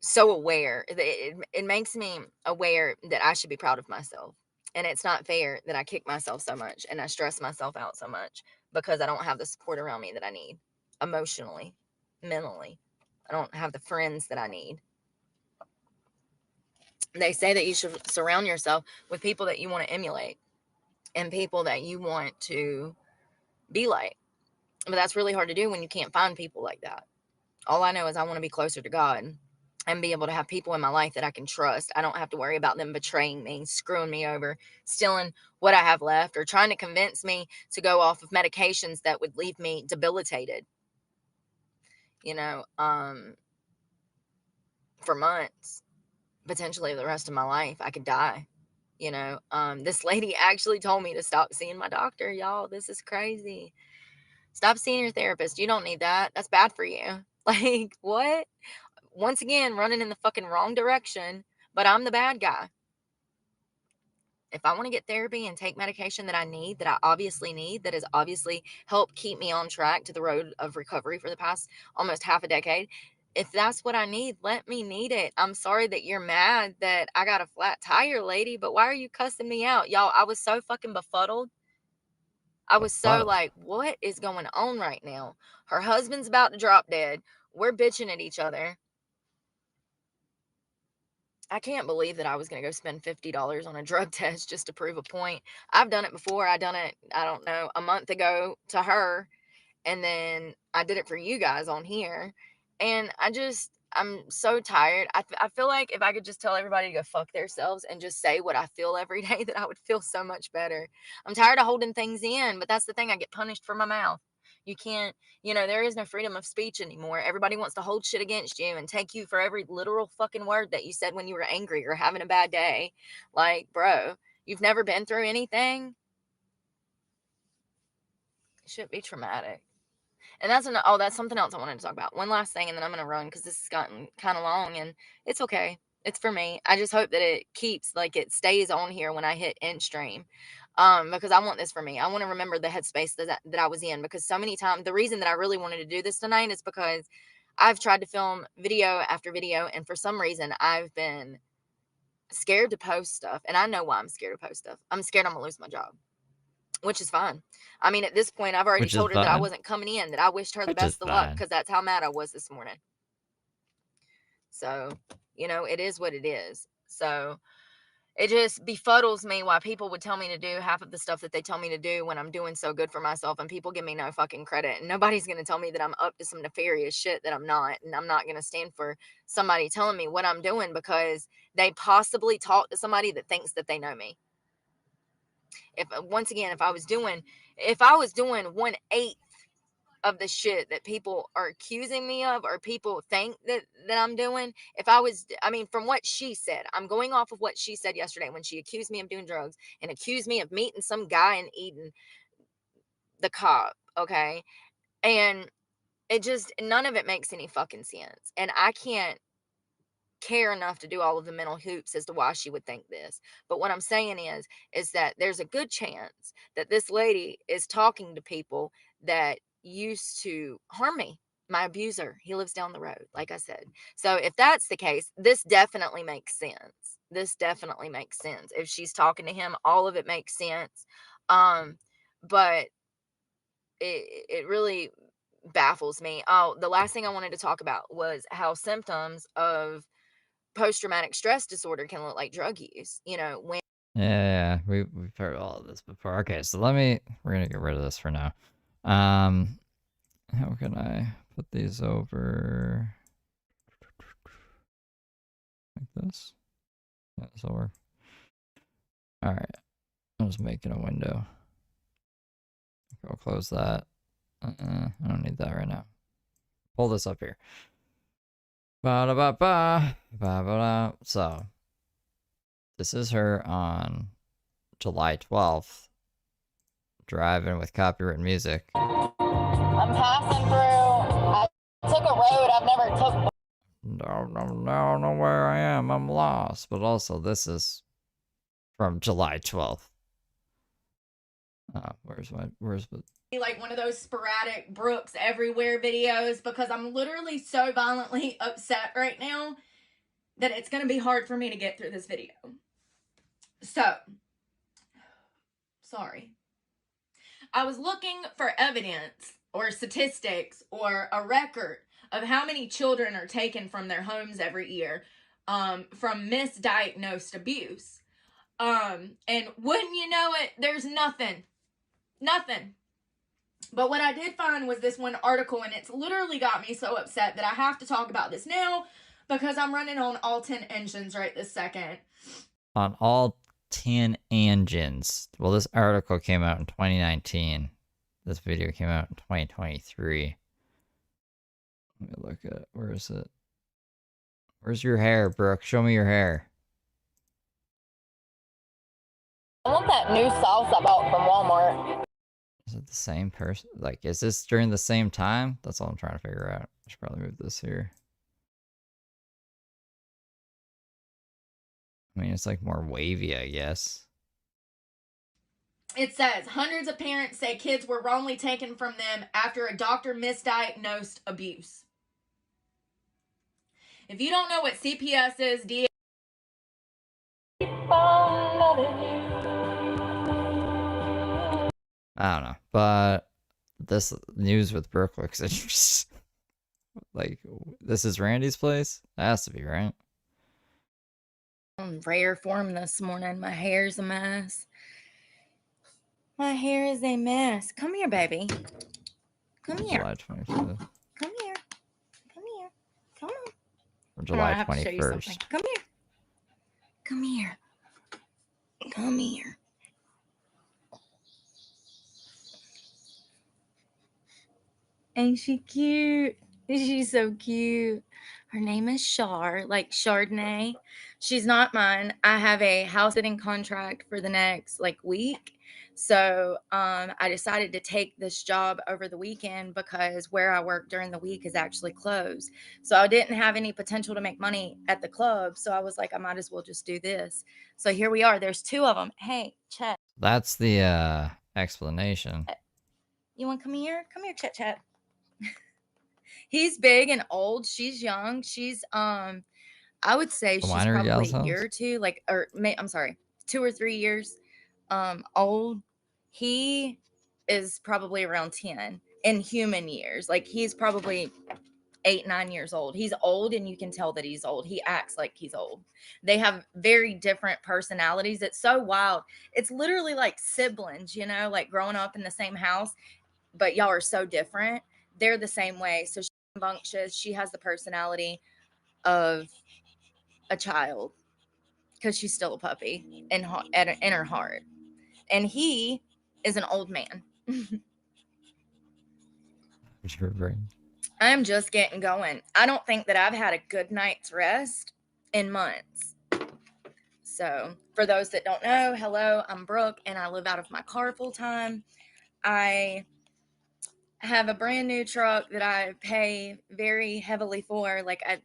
so aware. It makes me aware that I should be proud of myself. And it's not fair that I kick myself so much and I stress myself out so much because I don't have the support around me that I need emotionally, mentally. I don't have the friends that I need. They say that you should surround yourself with people that you want to emulate and people that you want to be like. But that's really hard to do when you can't find people like that. All I know is I want to be closer to God and be able to have people in my life that I can trust. I don't have to worry about them betraying me, screwing me over, stealing what I have left, or trying to convince me to go off of medications that would leave me debilitated, for months, potentially the rest of my life. I could die. This lady actually told me to stop seeing my doctor, y'all. This is crazy. Stop seeing your therapist. You don't need that. That's bad for you. Like, what? Once again, running in the fucking wrong direction, but I'm the bad guy. If I want to get therapy and take medication that I need, that I obviously need, that has obviously helped keep me on track to the road of recovery for the past almost half a decade, if that's what I need, let me need it. I'm sorry that you're mad that I got a flat tire, lady, but why are you cussing me out? Y'all, I was so fucking befuddled. I was so like, what is going on right now? Her husband's about to drop dead. We're bitching at each other. I can't believe that I was going to go spend $50 on a drug test just to prove a point. I've done it before. I done it, I don't know, a month ago to her. And then I did it for you guys on here. And I'm so tired. I feel like if I could just tell everybody to go fuck themselves and just say what I feel every day, that I would feel so much better. I'm tired of holding things in, but that's the thing. I get punished for my mouth. You can't, there is no freedom of speech anymore. Everybody wants to hold shit against you and take you for every literal fucking word that you said when you were angry or having a bad day. Like, bro, you've never been through anything. It shouldn't be traumatic. And that's something else I wanted to talk about. One last thing, and then I'm gonna run because this has gotten kind of long, and it's okay. It's for me. I just hope that it it stays on here when I hit end stream, because I want this for me. I want to remember the headspace that I was in, because so many times the reason that I really wanted to do this tonight is because I've tried to film video after video, and for some reason I've been scared to post stuff, and I know why I'm scared to post stuff. I'm scared I'm gonna lose my job. Which is fine. I mean, at this point, I've already Which is told her that I fine. wasn't coming in, that I wished her the Which is best of luck, fine. because that's how mad I was this morning. So, it is what it is. So, it just befuddles me why people would tell me to do half of the stuff that they tell me to do when I'm doing so good for myself, and people give me no fucking credit. And nobody's going to tell me that I'm up to some nefarious shit that I'm not. And I'm not going to stand for somebody telling me what I'm doing because they possibly talk to somebody that thinks that they know me. If I was doing 1/8 of the shit that people are accusing me of, or people think that I'm doing, from what she said, I'm going off of what she said yesterday when she accused me of doing drugs and accused me of meeting some guy and eating the cop. Okay. And none of it makes any fucking sense. And I can't care enough to do all of the mental hoops as to why she would think this. But what I'm saying is that there's a good chance that this lady is talking to people that used to harm me. My abuser, he lives down the road, like I said. So if that's the case, this definitely makes sense. If she's talking to him, all of it makes sense. But it really baffles me. Oh, the last thing I wanted to talk about was how symptoms of post-traumatic stress disorder can look like drug use. When Yeah, we've heard all of this before. Okay, so we're gonna get rid of this for now. How can I put these over like this? Yeah, this will work. All right, I was making a window. I'll close that. I don't need that right now. Pull this up here. Ba-da-ba-ba. Ba-ba-da. So, this is her on July 12th. Driving with copyrighted music. I'm passing through. I took a road I've never took. No, know where I am. I'm lost. But also, this is from July 12th. Where's like one of those sporadic Brooks everywhere videos, because I'm literally so violently upset right now that it's going to be hard for me to get through this video. So, sorry. I was looking for evidence or statistics or a record of how many children are taken from their homes every year from misdiagnosed abuse. And wouldn't you know it, there's nothing. But what I did find was this one article, and it's literally got me so upset that I have to talk about this now because I'm running on all 10 engines right this second. On all 10 engines. Well, this article came out in 2019. This video came out in 2023. Let me look at it. Where is it? Where's your hair, Brooke? Show me your hair. I want that new sauce I bought from Walmart. Is it the same person? Like, is this during the same time? That's all I'm trying to figure out. I should probably move this here. I mean, it's like more wavy, I guess. It says, hundreds of parents say kids were wrongly taken from them after a doctor misdiagnosed abuse. If you don't know what CPS is, I don't know, but this news with Brooke looks interesting. Like, this is Randy's place? That has to be, right? in rare form this morning. My hair's a mess. My hair is a mess. Come here, baby. Come here. July 25th. Come here. Come here. Come on. Or July I have to show you something. 21st. Come here. Come here. Come here. Ain't she cute? She's so cute. Her name is Char, like Chardonnay. She's not mine. I have a house sitting contract for the next week. So I decided to take this job over the weekend because where I work during the week is actually closed. So I didn't have any potential to make money at the club. So I was like, I might as well just do this. So here we are. There's 2 of them. Hey, Chet. That's the explanation. You want to come here? Come here, Chet Chet. He's big and old. She's young. She's I would say she's probably a year or 2, I'm sorry, 2 or 3 years old. He is probably around 10 in human years. Like he's probably 8, 9 years old. He's old and you can tell that he's old. He acts like he's old. They have very different personalities. It's so wild. It's literally like siblings, like growing up in the same house, but y'all are so different. They're the same way. So she's rambunctious. She has the personality of a child because she's still a puppy in her heart. And he is an old man. Your brain. I'm just getting going. I don't think that I've had a good night's rest in months. So for those that don't know, hello, I'm Brooke and I live out of my car full time. I have a brand new truck that I pay very heavily for.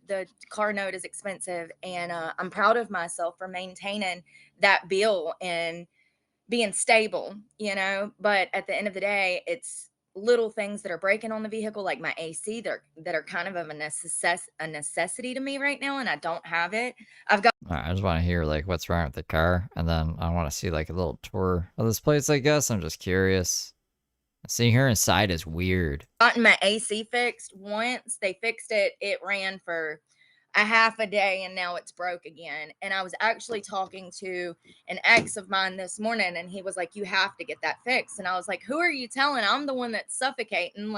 The car note is expensive, and I'm proud of myself for maintaining that bill and being stable, but at the end of the day, it's little things that are breaking on the vehicle, like my AC, that are kind of a necessity to me right now, and I don't have it. I've got. I just want to hear what's wrong with the car, and then I want to see a little tour of this place. I guess I'm just curious. Seeing her inside is weird. Gotten my AC fixed once. They fixed it. It ran for a half a day and now it's broke again. And I was actually talking to an ex of mine this morning and he was like, you have to get that fixed. And I was like, who are you telling? I'm the one that's suffocating.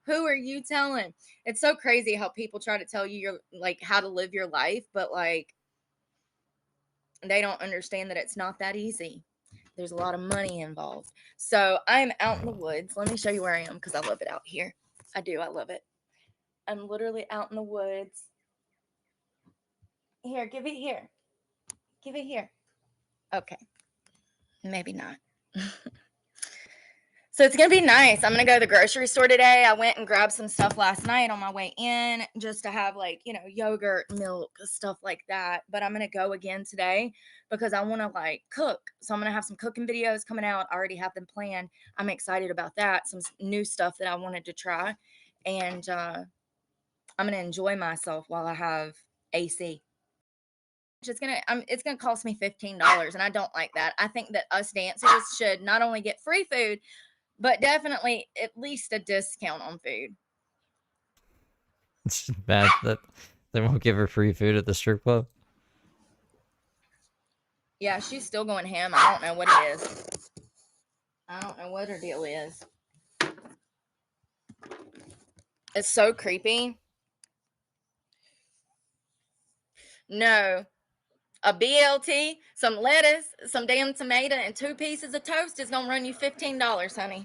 Who are you telling? It's so crazy how people try to tell you how to live your life, but they don't understand that it's not that easy. There's a lot of money involved. So I'm out in the woods. Let me show you where I am because I love it out here. I do. I love it. I'm literally out in the woods. Here, give it here. Give it here. Okay. Maybe not. So it's going to be nice. I'm going to go to the grocery store today. I went and grabbed some stuff last night on my way in just to have yogurt, milk, stuff like that. But I'm going to go again today because I want to cook. So I'm going to have some cooking videos coming out. I already have them planned. I'm excited about that. Some new stuff that I wanted to try. And I'm going to enjoy myself while I have AC. It's gonna cost me $15, and I don't like that. I think that us dancers should not only get free food, but definitely at least a discount on food. It's bad that they won't give her free food at the strip club. Yeah, she's still going ham. I don't know what it is. I don't know what her deal is. It's so creepy. No. A BLT, some lettuce, some damn tomato, and 2 pieces of toast is going to run you $15, honey.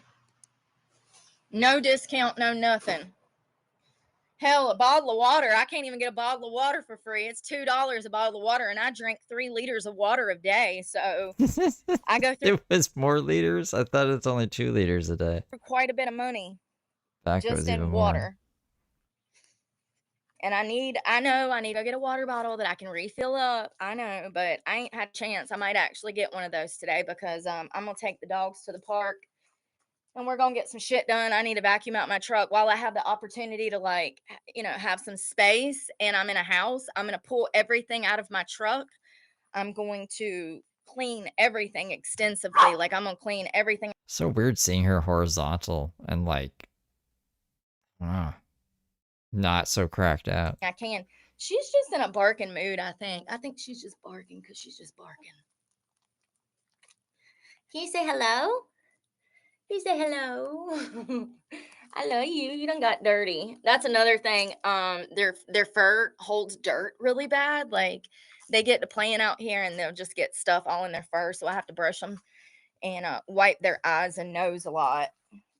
No discount, no nothing. Hell, a bottle of water. I can't even get a bottle of water for free. It's $2 a bottle of water, and I drink 3 liters of water a day. So I go through. It was more liters? I thought it's only 2 liters a day. Quite a bit of money. Back just in water. And I need to go get a water bottle that I can refill up. I know, but I ain't had a chance. I might actually get one of those today because I'm going to take the dogs to the park and we're going to get some shit done. I need to vacuum out my truck while I have the opportunity to have some space and I'm in a house. I'm going to pull everything out of my truck. I'm going to clean everything extensively. I'm going to clean everything. So weird seeing her horizontal and not so cracked out. I can. She's just in a barking mood, I think. I think she's just barking because she's just barking. Can you say hello? Can you say hello? I love you. You done got dirty. That's another thing. Their fur holds dirt really bad. Like they get to playing out here and they'll just get stuff all in their fur. So I have to brush them and wipe their eyes and nose a lot.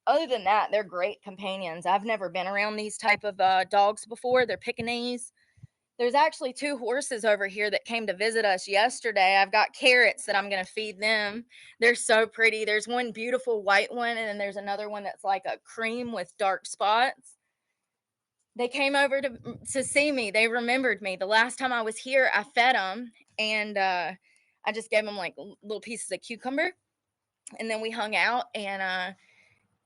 Other than that, they're great companions. I've never been around these type of dogs before. They're Pekingese. There's actually 2 horses over here that came to visit us yesterday. I've got carrots that I'm going to feed them. They're so pretty. There's one beautiful white one, and then there's another one that's like a cream with dark spots. They came over to see me. They remembered me. The last time I was here, I fed them, and I just gave them like little pieces of cucumber, and then we hung out, and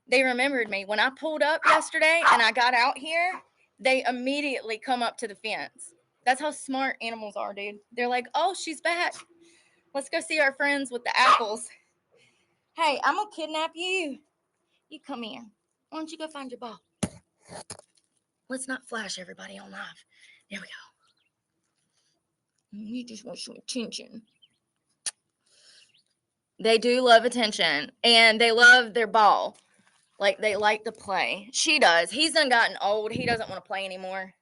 they remembered me. When I pulled up yesterday and I got out here, they immediately come up to the fence. That's how smart animals are, dude. They're like, oh, she's back. Let's go see our friends with the apples. Hey, I'm going to kidnap you. You come here. Why don't you go find your ball? Let's not flash everybody on live. There we go. You just want some attention. They do love attention, and they love their ball. Like, they like to play. She does. He's done gotten old. He doesn't want to play anymore.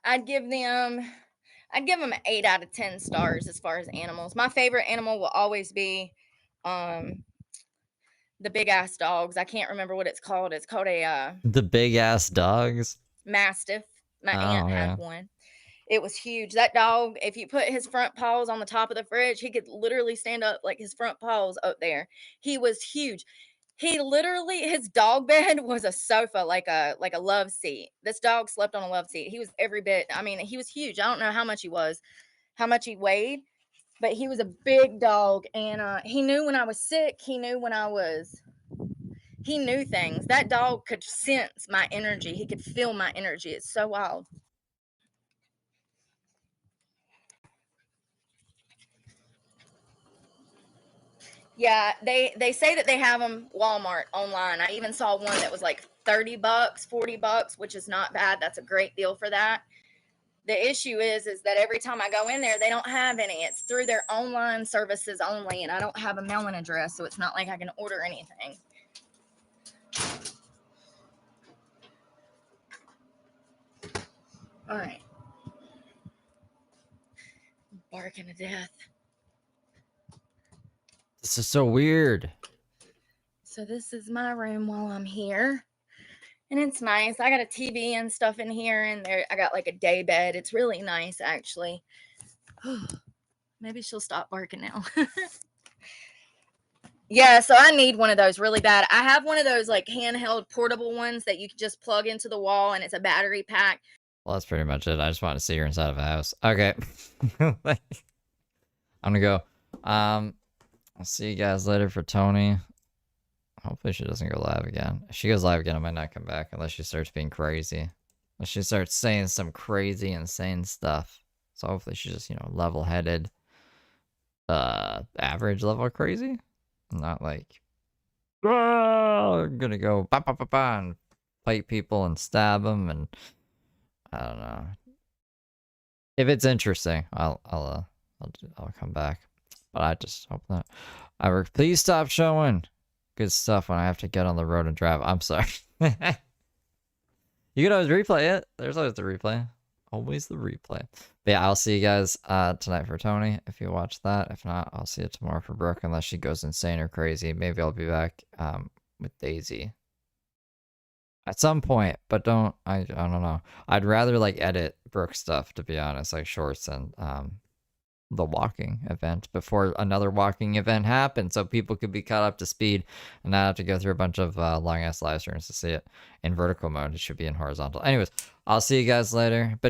I'd give them an 8 out of 10 stars as far as animals. My favorite animal will always be the big ass dogs. I can't remember what it's called. It's called a The big ass dogs. mastiff. My aunt yeah. had one. It was huge. That dog, if you put his front paws on the top of the fridge, he could literally stand up like his front paws up there. He was huge. He literally, his dog bed was a sofa, like a love seat. This dog slept on a love seat. He was every bit, I mean, he was huge. I don't know how much he weighed, but he was a big dog. And he knew when I was sick. He knew things. That dog could sense my energy. He could feel my energy. It's so wild. Yeah, they say that they have them Walmart online. I even saw one that was like $30, $40, which is not bad. That's a great deal for that. The issue is that every time I go in there, they don't have any. It's through their online services only, and I don't have a mailing address, so it's not like I can order anything. All right. Barking to death. This is so weird. So this is my room while I'm here. And it's nice. I got a TV and stuff in here, and there I got like a day bed. It's really nice, actually. Maybe she'll stop barking now. Yeah, so I need one of those really bad. I have one of those like handheld portable ones that you can just plug into the wall, and it's a battery pack. Well, that's pretty much it. I just want to see her inside of a house. Okay. I'm gonna go. I'll see you guys later for Tony. Hopefully she doesn't go live again. If she goes live again, I might not come back unless she starts being crazy. Unless she starts saying some crazy, insane stuff. So hopefully she's just, level-headed, average level crazy. Not like, I'm gonna go ba-ba-ba-ba and fight people and stab them, and I don't know. If it's interesting, I'll come back. But I just hope not. Please stop showing good stuff when I have to get on the road and drive. I'm sorry. You can always replay it. There's always the replay. Always the replay. But yeah, I'll see you guys tonight for Tony if you watch that. If not, I'll see you tomorrow for Brooke unless she goes insane or crazy. Maybe I'll be back with Daisy at some point, but I don't know. I'd rather like edit Brooke stuff, to be honest, like shorts and the walking event before another walking event happens, so people could be caught up to speed and not have to go through a bunch of long ass live streams to see it in vertical mode. It should be in horizontal. Anyways, I'll see you guys later. Bye.